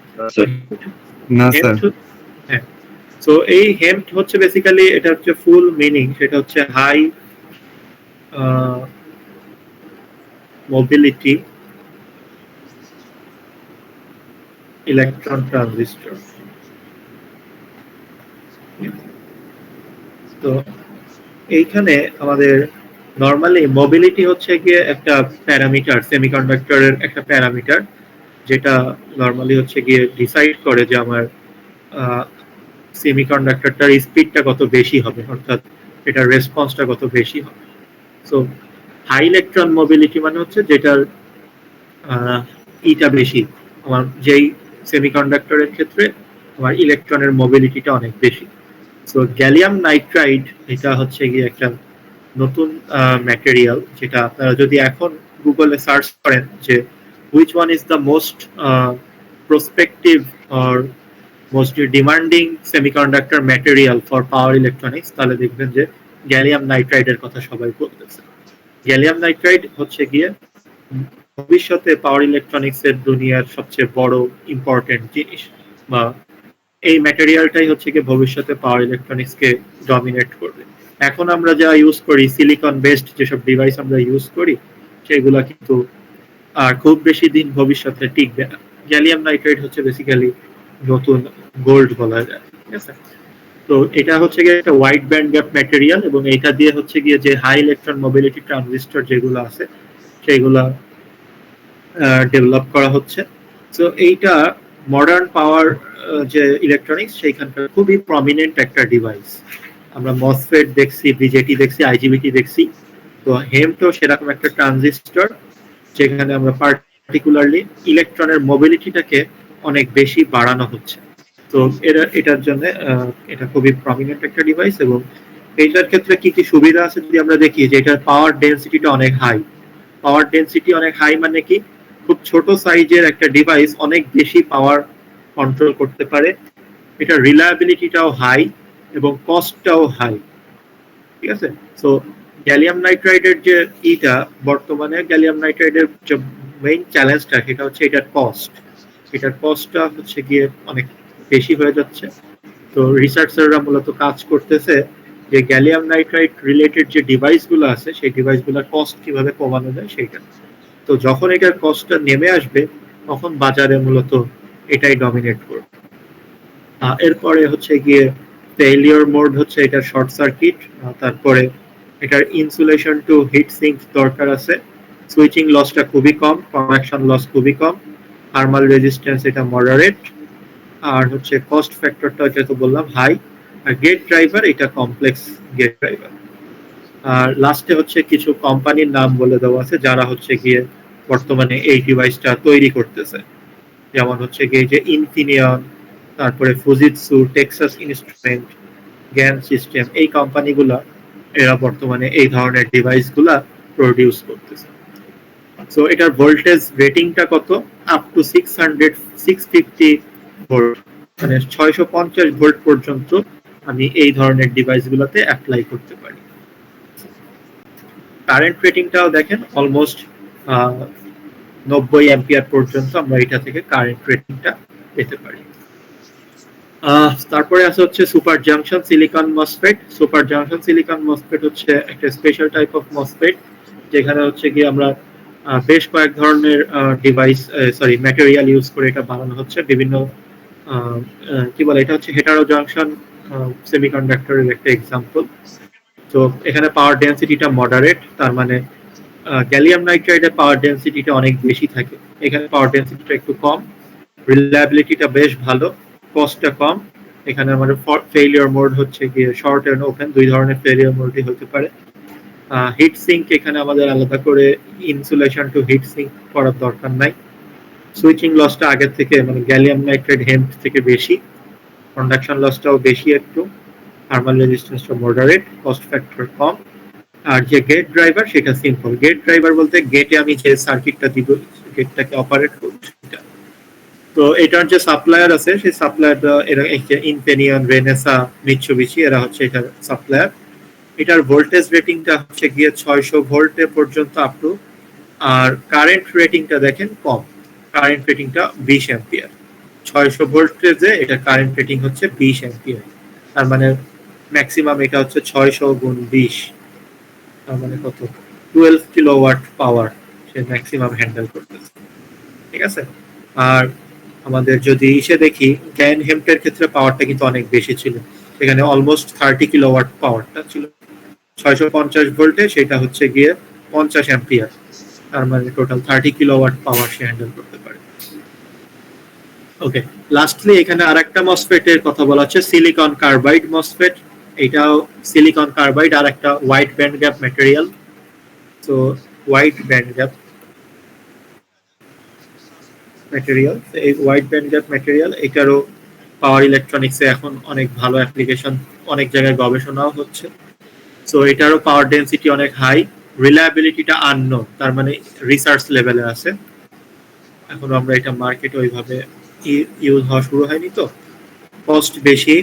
না স্যার। হ্যাঁ, সো এই হেম্পড হচ্ছে বেসিক্যালি এটা হচ্ছে ফুল মিনিং, সেটা হচ্ছে হাই মোবিলিটি ইলেকট্রন ট্রানজিস্টর। তো এইখানে আমাদের নরমালি মোবিলিটি হচ্ছে গিয়ে একটা প্যারামিটার, সেমিকন্ডাক্টরের একটা প্যারামিটার, যেটা নরমালি হচ্ছে গিয়ে ডিসাইড করে যে আমার সেমিকন্ডাক্টরটার স্পিডটা কত বেশি হবে, অর্থাৎ এটার রেসপন্সটা কত বেশি হবে। সো হাই ইলেকট্রন মোবিলিটি মানে হচ্ছে যেটার ইটা বেশি, আমার যেই সেমিকন্ডাক্টরের ক্ষেত্রে আমার ইলেকট্রনের মোবিলিটিটা অনেক বেশি। সো গ্যালিয়াম নাইট্রাইড এটা হচ্ছে গিয়ে একটা নতুন ম্যাটেরিয়াল, যেটা আপনারা যদি এখন গুগলে সার্চ করেন যে which one is the most prospective or most demanding semiconductor material for power electronics, তাহলে দেখবেন যে গ্যালিয়াম নাইট্রাইডের কথা সবাই বলতেছে। গ্যালিয়াম নাইট্রাইড হচ্ছে গিয়ে ভবিষ্যতে পাওয়ার ইলেকট্রনিক্স এর দুনিয়ার সবচেয়ে বড় ইম্পর্টেন্ট জিনিস, বা এই ম্যাটেরিয়ালটাই হচ্ছে গিয়ে ভবিষ্যতে পাওয়ার ইলেকট্রনিক্স কে ডমিনেট করবে। এখন আমরা যা ইউজ করি সিলিকন বেসড যেসব ডিভাইস আমরা ইউজ করি সেগুলা কিন্তু আর খুব বেশি দিন ভবিষ্যতে টিকবে না। গ্যালিয়াম নাইট্রাইড হচ্ছে বেসিক্যালি নতুন গোল্ড বলা যায়, ঠিক আছে। তো এটা হচ্ছে গিয়ে একটা ওয়াইড ব্যান্ড গ্যাপ ম্যাটেরিয়াল, এবং এটা দিয়ে হচ্ছে গিয়ে যে হাই ইলেকট্রন মোবিলিটি ট্রানজিস্টর যেগুলো আছে সেগুলা ডেভেলপ করা হচ্ছে। তো এইটা মডার্ন পাওয়ার যে ইলেকট্রনিক্স সেইখানকার খুবই প্রমিনেন্ট একটা ডিভাইস। আমরা মসফেট দেখছি, বিজেটি দেখছি, আইজিবিটি দেখছি, তো হেমটো সেরকম একটা ট্রানজিস্টর যেখানে আমরা পার্টিকুলারলি ইলেকট্রনের মোবিলিটিটাকে অনেক বেশি বাড়ানো হচ্ছে। তো এটার জন্য এটা খুবই প্রমিনেন্ট একটা ডিভাইস, এবং এইটার ক্ষেত্রে কি কি সুবিধা আছে যদি আমরা দেখি যে এটার পাওয়ার ডেনসিটিটা অনেক হাই। পাওয়ার ডেনসিটি অনেক হাই মানে কি, খুব ছোট সাইজের একটা ডিভাইস অনেক বেশি পাওয়ার কন্ট্রোল করতে পারে। এটা রিলায়েবিলিটিটাও হাই এবং কস্টটাও হাই, ঠিক আছে। সো গ্যালিয়াম নাইট্রাইডের যে বর্তমানে গ্যালিয়াম নাইট্রাইডের যে মেইন চ্যালেঞ্জটা সেটা হচ্ছে এটার কস্ট। এটার কস্টটা হচ্ছে গিয়ে অনেক বেশি হয়ে যাচ্ছে। তো রিসার্চাররা মূলত কাজ করতেছে যে গ্যালিয়াম নাইট্রাইড রিলেটেড যে ডিভাইসগুলো আছে সেই ডিভাইসগুলোর কস্ট কিভাবে কমানো যায় সেইটা। তো যখন এটার কস্টটা নেমে আসবে তখন বাজারে মূলত এটাই ডমিনেট করবে। এরপরে হচ্ছে গিয়ে ফেলিওর মোড হচ্ছে এটা শর্ট সার্কিট, তারপরে এটার ইনসুলেশন টু হিট সিঙ্ক দরকার আছে, সুইচিং লসটা খুবই কম, কন্ডাকশন লস খুবই কম, থার্মাল রেজিস্ট্যান্স এটা মডারেট, আর হচ্ছে কস্ট ফ্যাক্টরটা যেটা বললাম হাই, আর গেট ড্রাইভার এটা কমপ্লেক্স গেট ড্রাইভার। আর লাস্টে হচ্ছে কিছু কোম্পানির নাম বলে দেওয়া আছে যারা হচ্ছে গিয়ে বর্তমানে এই ডিভাইসটা তৈরি করতেছে, যেমন হচ্ছে গিয়ে যে ইনফিনিয়ন, তারপরে ফুজিৎসু, টেক্সাস ইনস্ট্রুমেন্ট, গ্যান সিস্টেম, এই কোম্পানিগুলা এরা বর্তমানে এই ধরনের ডিভাইসগুলা প্রডিউস করতেছে। সো এটার ভোল্টেজ রেটিংটা কত? আপ টু 650 ভোল্ট, মানে 650 ভোল্ট পর্যন্ত আমি এই ধরনের ডিভাইসগুলোতে অ্যাপ্লাই করতে পারি। কারেন্ট রেটিংটাও দেখেন অলমোস্ট 90 অ্যাম্পিয়ার পর্যন্ত আমরা এটা থেকে কারেন্ট রেটিংটা পেতে পারি। তারপরে আছে হচ্ছে super junction silicon MOSFET. Super junction silicon MOSFET হচ্ছে একটা স্পেশাল টাইপ অফ মসফেট, যেখানে হচ্ছে কি আমরা বেশ কয়েক ধরনের ডিভাইস ম্যাটেরিয়াল ইউজ করে এটা বানানো হচ্ছে। বিভিন্ন কি বলে, এটা হচ্ছে হেটারো জাংশন সেমিকন্ডাক্টরের একটা এক্সাম্পল। তো এখানে পাওয়ার ডেনসিটিটা মডারেট, তার মানে গ্যালিয়াম নাইট্রাইডের পাওয়ার ডেনসিটিটা অনেক বেশি থাকে, এখানে পাওয়ার ডেনসিটিটা একটু কম, রিলায়েবিলিটিটা বেশ ভালো, কস্টটা কম। এখানে আমাদের ফেলিওর মোড হচ্ছে গিয়ে শর্ট এন্ড ওপেন, দুই ধরনের ফেলিওর মোডই হতে পারে। হিট সিঙ্ক এখানে আমাদের আলাদা করে ইনসুলেশন টু হিট সিঙ্ক করার দরকার নাই। সুইচিং লসটা আগের থেকে মানে গ্যালিয়াম নাইট্রাইড হেম্প থেকে বেশি, কন্ডাকশন লসটাও বেশি একটু, থার্মাল রেজিস্ট্যান্সটা মডারেট, কস্ট ফ্যাক্টর কম। আর যে গেট ড্রাইভার সেটা সিম্পল। গেট ড্রাইভার বলতে গেটে আমি যে সার্কিটটা দিব, গেটটাকে অপারেট করব সেটা। তো এটার যে সাপ্লায়ার আছে সেই সাপ্লায়ারটা এরা ইনফিনিয়ন, রেনেসা, মিৎসুবিশি, এরা হচ্ছে এটার সাপ্লায়ার। এটার ভোল্টেজ রেটিংটা হচ্ছে গিয়ে 600 ভোল্টে পর্যন্ত আপ টু, আর কারেন্ট রেটিংটা দেখেন কম, কারেন্ট রেটিংটা 20 অ্যাম্পিয়ার। 600 ভোল্টেজে এটা কারেন্ট রেটিং হচ্ছে 20 অ্যাম্পিয়ার, তার মানে ম্যাক্সিমাম এটা হচ্ছে 600 গুণ 20, তার মানে কত, 12 কিলোওয়াট পাওয়ার সে ম্যাক্সিমাম হ্যান্ডেল করতেছে। ঠিক আছে। আর আমাদের যদি ইসে দেখি, গ্যান হেম্পের ক্ষেত্রে পাওয়ারটা কিন্তু অনেক বেশি ছিল, এখানে অলমোস্ট 30 কিলোওয়াট পাওয়ারটা ছিল। 650 ভোল্টে সেটা হচ্ছে গিয়ে 50 অ্যাম্পিয়ার, তার মানে টোটাল 30 কিলোওয়াট পাওয়ার সে হ্যান্ডেল করতে পারে। ওকে, লাস্টলি এখানে আরেকটা মসফেটের কথা বলা হচ্ছে, সিলিকন কার্বাইড মসফেট। এটাও সিলিকন কার্বাইড আর একটা হোয়াইট ব্যান্ড গ্যাপ ম্যাটেরিয়াল। তো হোয়াইট ব্যান্ড গ্যাপ ম্যাটেরিয়াল, এই হোয়াইট ব্যান্ড গ্যাপ ম্যাটেরিয়াল এটারও পাওয়ার ইলেকট্রনিক্সে এখন অনেক ভালো অ্যাপ্লিকেশন, অনেক জায়গায় গবেষণাও হচ্ছে। সো এটারও পাওয়ার ডেনসিটি অনেক হাই, রিলায়েবিলিটিটা আননোন, তার মানে রিসার্চ লেভেলে আছে, এখনো আমরা এটা মার্কেটে ওইভাবে ইউজ হওয়া শুরু হয়নি। তো কস্ট বেশি,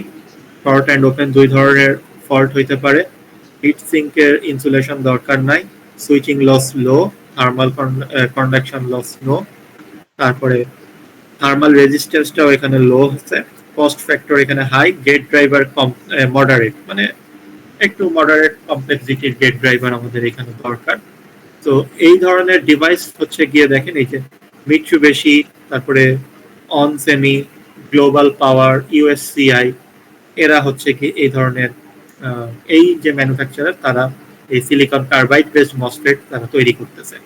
শর্ট অ্যান্ড ওপেন দুই ধরনের ফল্ট হইতে পারে, হিট সিঙ্কের ইনসুলেশন দরকার নাই, সুইচিং লস লো, থার্মাল কন্ডাকশন লস নো, তারপরে থার্মাল রেজিস্ট্যান্সটাও এখানে লো হচ্ছে, কস্ট ফ্যাক্টর এখানে হাই, গেট ড্রাইভার মডারেট, মানে একটু মডারেট কমপ্লেক্সিটির গেট ড্রাইভার আমাদের এখানে দরকার। তো এই ধরনের ডিভাইস হচ্ছে গিয়ে দেখেন, এই যে মিৎসুবিশি, তারপরে অনসেমি, গ্লোবাল পাওয়ার, ইউএসসিআই, এরা হচ্ছে কি এই ধরনের এই যে ম্যানুফ্যাকচারার, তারা এই সিলিকন কার্বাইড বেসড মসফেট তারা তৈরি করতেছে।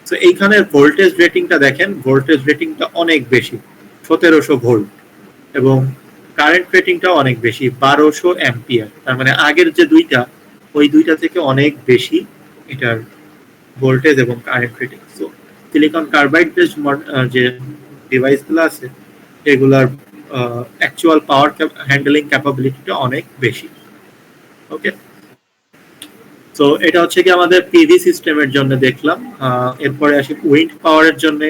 তো এইখানে ভোল্টেজ রেটিংটা দেখেন, ভোল্টেজ রেটিংটা অনেক বেশি, 1700 ভোল্ট, এবং কারেন্ট রেটিংটা অনেক বেশি, 1200 অ্যাম্পিয়ার, তার মানে আগের যে দুইটা, ওই দুইটা থেকে অনেক বেশি এটার ভোল্টেজ এবং current rating. So silicon carbide based যে ডিভাইসগুলো আছে এগুলার অ্যাকচুয়াল পাওয়ার হ্যান্ডলিং ক্যাপাবিলিটিটা অনেক বেশি। ওকে, তো এটা হচ্ছে কি আমাদের পিভি সিস্টেমের জন্য দেখলাম। এরপরে আসি উইন্ড পাওয়ারের জন্য।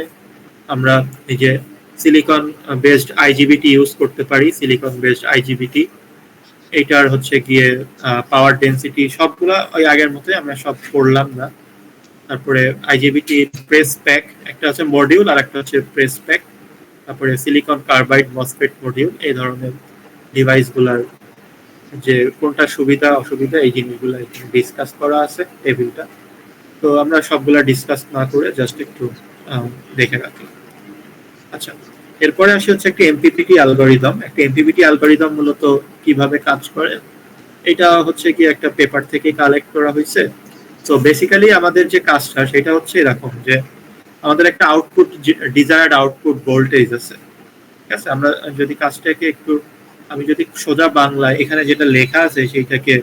আমরা এই যে সিলিকন বেসড আইজিবিটি ইউজ করতে পারি, সিলিকন বেসড আইজিবিটি, এটার হচ্ছে গিয়ে পাওয়ার ডেনসিটি সবগুলা ওই আগের মতোই, আমরা সব পড়লাম না। তারপরে আইজিবিটি প্রেস প্যাক একটা আছে মডিউল, আর একটা হচ্ছে প্রেস প্যাক, তারপরে সিলিকন কার্বাইড মসফেট মডিউল, এই ধরনের ডিভাইসগুলার যে কোনটা সুবিধা অসুবিধা এই জিনিসগুলো এখানে ডিসকাস করা আছে টেবিলটা। তো আমরা সবগুলা ডিসকাস না করে জাস্ট একটু দেখে রাখি। আচ্ছা, এরপরে আসে হচ্ছে একটা এমপিপিটি অ্যালগরিদম। একটা এমপিপিটি অ্যালগরিদম মূলত কিভাবে কাজ করে, এটা হচ্ছে কি একটা পেপার থেকে কালেক্ট করা হয়েছে। তো বেসিক্যালি আমাদের যে কাজটা সেটা হচ্ছে এরকম যে আমাদের একটা আউটপুট, ডিজায়ার্ড আউটপুট ভোল্টেজ আছে, ঠিক আছে। আমরা যদি কাজটাকে একটু, আমি যদি সোজা বাংলায় এখানে যেটা লেখা আছে সেইটাকে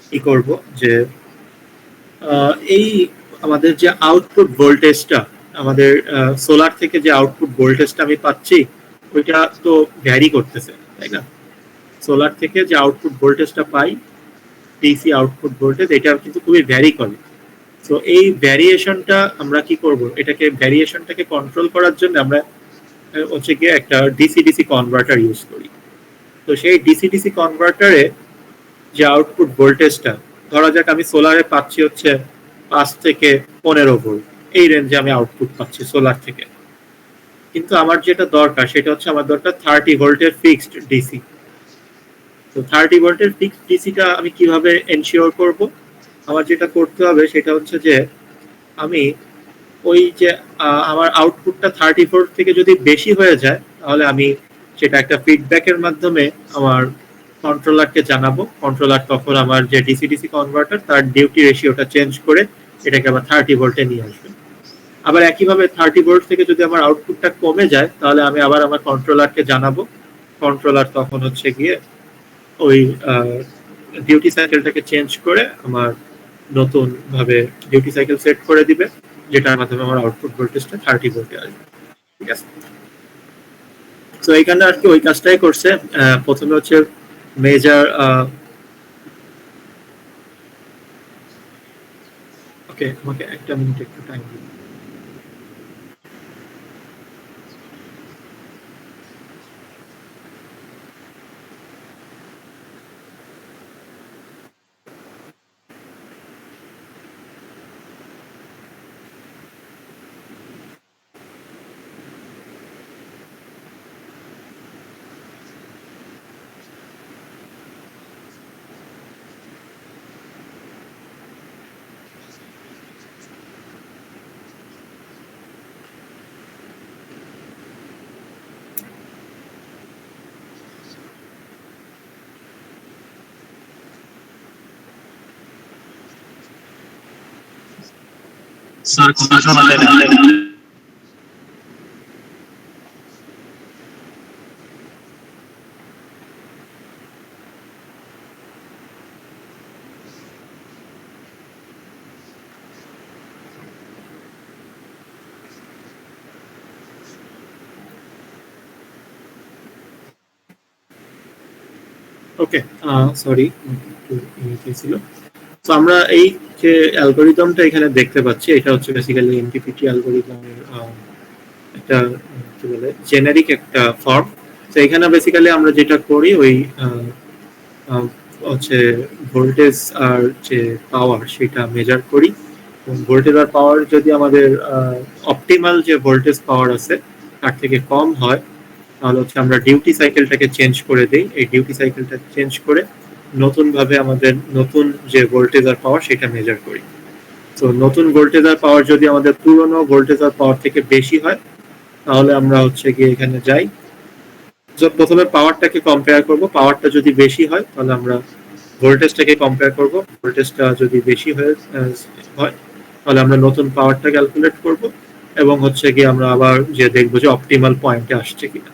কি করব, যে এই আমাদের যে আউটপুট ভোল্টেজটা, আমাদের সোলার থেকে যে আউটপুট ভোল্টেজটা আমি পাচ্ছি ওইটা তো ভ্যারি করতেছে, তাই না? সোলার থেকে যে আউটপুট ভোল্টেজটা পাই, ডিসি আউটপুট ভোল্টেজ, এটা কিন্তু খুবই ভ্যারি করে। তো এই ভ্যারিয়েশনটা আমরা কি করব, এটাকে ভ্যারিয়েশনটাকে কন্ট্রোল করার জন্য আমরা হচ্ছে গিয়ে একটা ডিসি ডিসি কনভার্টার ইউজ করি। তো সেই ডিসি ডিসি কনভার্টারে যে আউটপুট ভোল্টেজটা, ধরা যাক আমি সোলারে পাচ্ছি হচ্ছে 5 থেকে 15 ভোল্ট, এই রেঞ্জে আমি আউটপুট পাচ্ছি সোলার থেকে। কিন্তু আমার যেটা দরকার সেটা হচ্ছে আমার দরকার 30 ভোল্টের ফিক্সড ডিসি। তো 30 ভোল্টের ফিক্সড ডিসিটা আমি কিভাবে এনশিওর করব? আমার যেটা করতে হবে সেটা হচ্ছে যে আমি ওই যে আমার আউটপুটটা 30 ভোল্ট থেকে যদি বেশি হয়ে যায় তাহলে আমি সেটা একটা ফিডব্যাকের মাধ্যমে আমার কন্ট্রোলারকে জানাবো। কন্ট্রোলার তখন আমার যে ডিসি ডিসি কনভার্টার তার ডিউটি রেশিওটা চেঞ্জ করে এটাকে আবার 30 ভোল্টে নিয়ে আসবে। আবার একইভাবে 30 ভোল্ট থেকে যদি আমার আউটপুটটা কমে যায় তাহলে আমি আবার আমার কন্ট্রোলারকে জানাবো। কন্ট্রোলার তখন হচ্ছে গিয়ে ওই ডিউটি সাইকেলটাকে চেঞ্জ করে আমার নতুন ভাবে ডিউটি সাইকেল সেট করে দিবে, যেটার মাধ্যমে আমার আউটপুট ভোল্টেজটা 30 ভোল্টে আসবে, ঠিক আছে। তো এইখানে আর কি ওই কাজটাই করছে। প্রথমে হচ্ছে মেজার, ওকে আমাকে একটা মিনিট একটু টাইম দিন। স্যার কথা শোনালেন না। ওকে, সরি একটু ছিল। তো আমরা এই যে অ্যালগরিদমটা এখানে দেখতে পাচ্ছি এটা হচ্ছে বেসিক্যালি এমপিপিটি অ্যালগরিদমের একটা কি বলে জেনারিক একটা ফর্ম। তো এখানে বেসিক্যালি আমরা যেটা করি ওই হচ্ছে ভোল্টেজ আর যে পাওয়ার সেটা মেজার করি। ভোল্টেজ আর পাওয়ার যদি আমাদের অপটিমাল যে ভোল্টেজ পাওয়ার আছে তার থেকে কম হয় তাহলে হচ্ছে আমরা ডিউটি সাইকেলটাকে চেঞ্জ করে দিই। এই ডিউটি সাইকেলটা চেঞ্জ করে নতুনভাবে আমাদের নতুন যে ভোল্টেজ আর পাওয়ার সেটা মেজার করি। তো নতুন ভোল্টেজ আর পাওয়ার যদি আমাদের পুরনো ভোল্টেজ আর পাওয়ার থেকে বেশি হয় তাহলে আমরা হচ্ছে গিয়ে এখানে যাই, প্রথমে পাওয়ারটাকে কম্পেয়ার করব। পাওয়ারটা যদি বেশি হয় তাহলে আমরা ভোল্টেজটাকে কম্পেয়ার করব। ভোল্টেজটা যদি বেশি হয় তাহলে আমরা নতুন পাওয়ারটা ক্যালকুলেট করব এবং হচ্ছে গিয়ে আমরা আবার যে দেখবো যে অপটিমাল পয়েন্টে আসছে কিনা।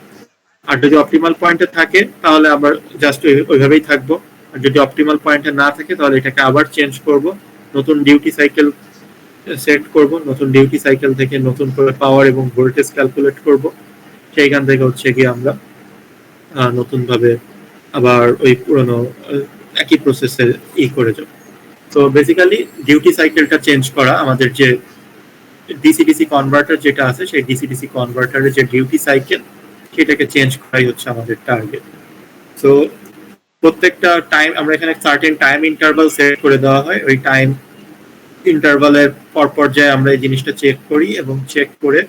আর যদি অপটিমাল পয়েন্টে থাকে তাহলে আমরা জাস্ট ওইভাবেই থাকবো। আর যদি অপটিমাল পয়েন্টে না থাকে তাহলে এটাকে আবার চেঞ্জ করব, নতুন ডিউটি সাইকেল সেট করব। নতুন ডিউটি সাইকেল থেকে নতুন করে পাওয়ার এবং ভোল্টেজ ক্যালকুলেট করব। সেইখান থেকে হচ্ছে গিয়ে আমরা নতুনভাবে আবার ওই পুরনো একই প্রসেসে করে যাব। তো বেসিক্যালি ডিউটি সাইকেলটা চেঞ্জ করা, আমাদের যে ডিসি ডিসি কনভার্টার যেটা আছে সেই ডিসি ডিসি কনভার্টারের যে ডিউটি সাইকেল সেটাকে চেঞ্জ করাই হচ্ছে আমাদের টার্গেট। তো প্রত্যেকটা টাইম আমরা এখানে সার্টেন টাইম ইন্টারভাল সেট করে দেওয়া হয়। ওই টাইম ইন্টারভালের পর পর্যায়ে আমরা এই জিনিসটা চেক করি এবং চেক করে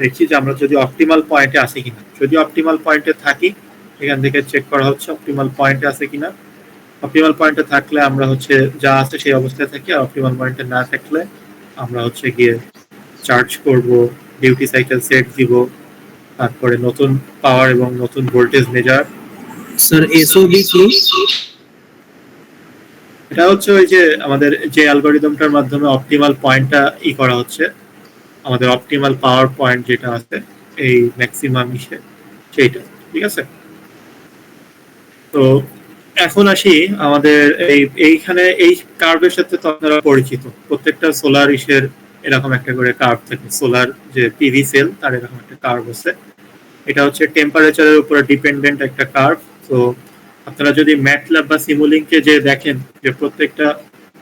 দেখছি যে আমরা যদি অপটিমাল পয়েন্টে আসি কিনা। যদি অপটিমাল পয়েন্টে থাকি এখান থেকে চেক করা হচ্ছে অপটিমাল পয়েন্টে আছে কিনা। অপটিমাল পয়েন্টে থাকলে আমরা হচ্ছে যা আছে সেই অবস্থায় থাকি, আর অপটিমাল পয়েন্টে না থাকলে আমরা হচ্ছে গিয়ে চার্জ করব, ডিউটি সাইকেল সেট দিব তারপরে নতুন পাওয়ার এবং নতুন ভোল্টেজ মেজার। স্যার এসওবি কি? এটা হচ্ছে ওই যে আমাদের যে অ্যালগরিদমটার মাধ্যমে অপটিমাল পয়েন্টটা করা হচ্ছে, আমাদের অপটিমাল পাওয়ার পয়েন্ট যেটা আছে এই ম্যাক্সিমাম সেইটা, ঠিক আছে। তো এখন আসি আমাদের এইখানে এই কার্ভের সাথে তো আপনারা পরিচিত, প্রত্যেকটা সোলার এরকম একটা করে কার্ভ থাকে, সোলার যে পিভি সেল তার এরকম একটা কার্ভ আছে। এটা হচ্ছে টেম্পারেচারের উপরে ডিপেন্ডেন্ট একটা কার্ভ। তো আপনারা যদি ম্যাটল্যাব বা সিমুলিংকে যে দেখেন যে প্রত্যেকটা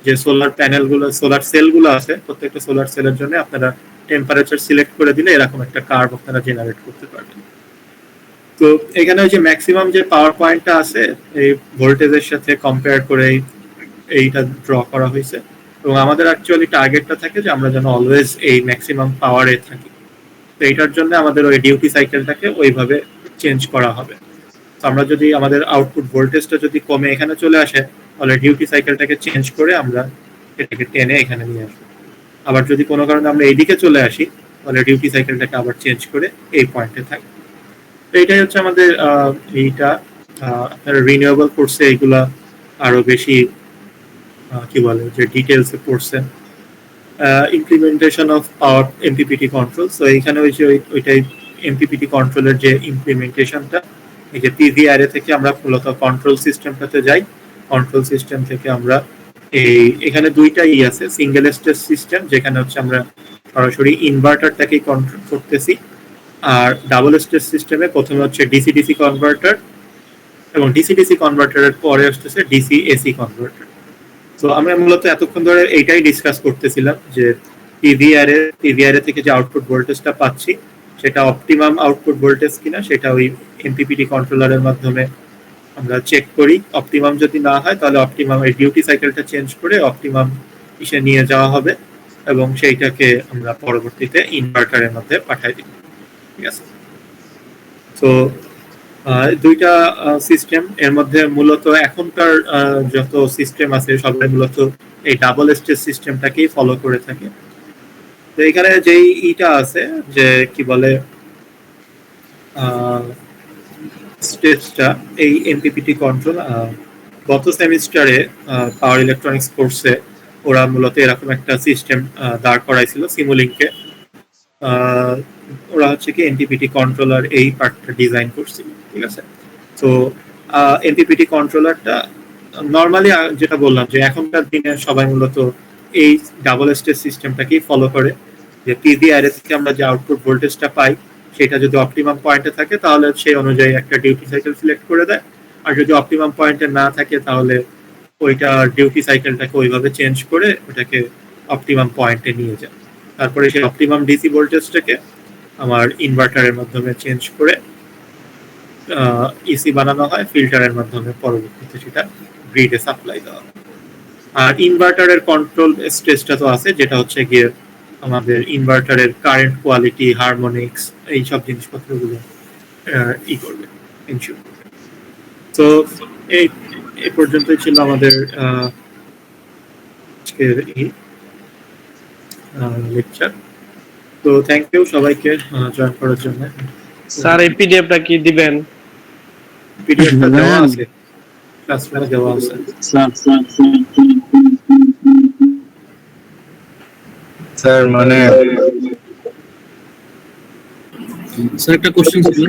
যে সোলার প্যানেলগুলো, সোলার সেলগুলো আছে, প্রত্যেকটা সোলার সেলের জন্য আপনারা টেম্পারেচার সিলেক্ট করে দিলে এরকম একটা কার্ভ আপনারা জেনারেট করতে পারবেন। তো এখানে যে ম্যাক্সিমাম যে পাওয়ার পয়েন্টটা আছে এই ভোল্টেজের সাথে কম্পেয়ার করে এইটা ড্র করা হয়েছে, এবং আমাদের অ্যাকচুয়ালি টার্গেটটা থাকে যে আমরা যেন অলওয়েজ এই ম্যাক্সিমাম পাওয়ারে থাকি। তো এইটার জন্য আমাদের ওই ডিউটি সাইকেলটাকে ওইভাবে চেঞ্জ করা হবে। তো আমরা যদি আমাদের আউটপুট ভোল্টেজটা যদি কমে এখানে চলে আসে, তাহলে ডিউটি সাইকেলটাকে চেঞ্জ করে আমরা এটাকে টেনে এখানে নিয়ে আসবো। আবার যদি কোনো কারণে আমরা এইদিকে চলে আসি, তাহলে ডিউটি সাইকেলটাকে আবার চেঞ্জ করে এই পয়েন্টে থাকি। তো এইটাই হচ্ছে আমাদের এইটা আপনারা রিনিউয়েবল কোর্সে এইগুলা আরো বেশি কি বলে যে ডিটেলসে পড়ছেন। Implementation of power MPPT control. So এইখানে ওই যে ওইটাই এমপিপিটি কন্ট্রোলের যে ইমপ্লিমেন্টেশনটা, এই যে পিভি অ্যারে থেকে আমরা মূলত কন্ট্রোল সিস্টেমটাতে যাই। কন্ট্রোল সিস্টেম থেকে আমরা এখানে দুইটাই আছে, সিঙ্গেল স্টেজ সিস্টেম যেখানে হচ্ছে আমরা সরাসরি ইনভার্টারটাকেই কন্ট্রোল করতেছি, আর ডাবল স্টেজ সিস্টেমে প্রথমে হচ্ছে ডিসি ডিসি কনভার্টার, এবং ডিসি ডিসি কনভার্টারের পরে আসতেছে ডিসি এসি কনভার্টার। তো আমরা মূলত এতক্ষণ ধরে এইটাই ডিসকাস করতেছিলাম যে পিভিআরে থেকে যে আউটপুট ভোল্টেজটা পাচ্ছি সেটা অপটিমাম আউটপুট ভোল্টেজ কিনা, সেটা ওই এমপিপিটি কন্ট্রোলারের মাধ্যমে আমরা চেক করি। অপটিমাম যদি না হয় তাহলে অপটিমাম এই ডিউটি সাইকেলটা চেঞ্জ করে অপটিমাম ইসে নিয়ে যাওয়া হবে, এবং সেইটাকে আমরা পরবর্তীতে ইনভার্টারের মধ্যে পাঠাই দিই, ঠিক আছে। তো দুইটা সিস্টেম, এর মধ্যে মূলত এখনকার যত সিস্টেম আছে সবাই মূলত এই ডাবল স্টেজ সিস্টেমটাকেই ফলো করে থাকে। তো এখানে যেই ইটা আছে যে কি বলে স্টেজটা, এই এমপিপিটি কন্ট্রোল গত সেমিস্টারে পাওয়ার ইলেকট্রনিক্স কোর্সে ওরা মূলত এরকম একটা সিস্টেম দাঁড় করাইছিল সিমুলিংকে। ওরা হচ্ছে কি এমপিপিটি কন্ট্রোলার এই পার্টটা ডিজাইন করছিল, ঠিক আছে। তো এমপিপিটি কন্ট্রোলারটা নর্মালি যেটা বললাম যে এখনকার দিনে সবাই মূলত এই ডাবল স্টেজ সিস্টেমটাকেই ফলো করে, যে পিভি অ্যারে থেকে আমরা যে আউটপুট ভোল্টেজটা পাই সেটা যদি অপটিমাম পয়েন্টে থাকে তাহলে সেই অনুযায়ী একটা ডিউটি সাইকেল সিলেক্ট করে দেয়, আর যদি অপটিমাম পয়েন্টে না থাকে তাহলে ওইটা ডিউটি সাইকেলটাকে ওইভাবে চেঞ্জ করে ওটাকে অপটিমাম পয়েন্টে নিয়ে যায়। তারপরে সেই অপটিমাম ডিসি ভোল্টেজটাকে আমার ইনভার্টারের মাধ্যমে চেঞ্জ করে ইসি বানানো হয়, ফিল্টারের মাধ্যমে পরবর্তীতে সেটা গ্রিডে সাপ্লাই দেওয়া হয়। আর ইনভার্টারের কন্ট্রোল স্টেজটা তো আছে, যেটা হচ্ছে গিয়ে আমাদের ইনভার্টারের কারেন্ট কোয়ালিটি, হারমোনিক্স, এইসব জিনিসপত্রগুলো করবে, ইনশিওর করবে। তো এই পর্যন্তই ছিল আমাদের আজকের এই লেকচার। তো থ্যাংক ইউ সবাইকে জয়েন করার জন্য। স্যার এই পিডিএফটা কি দিবেন? পিডিএফটা দেওয়া আছে, ক্লাসরুমে দেওয়া আছে। স্যার মানে স্যার একটা কোশ্চেন ছিল।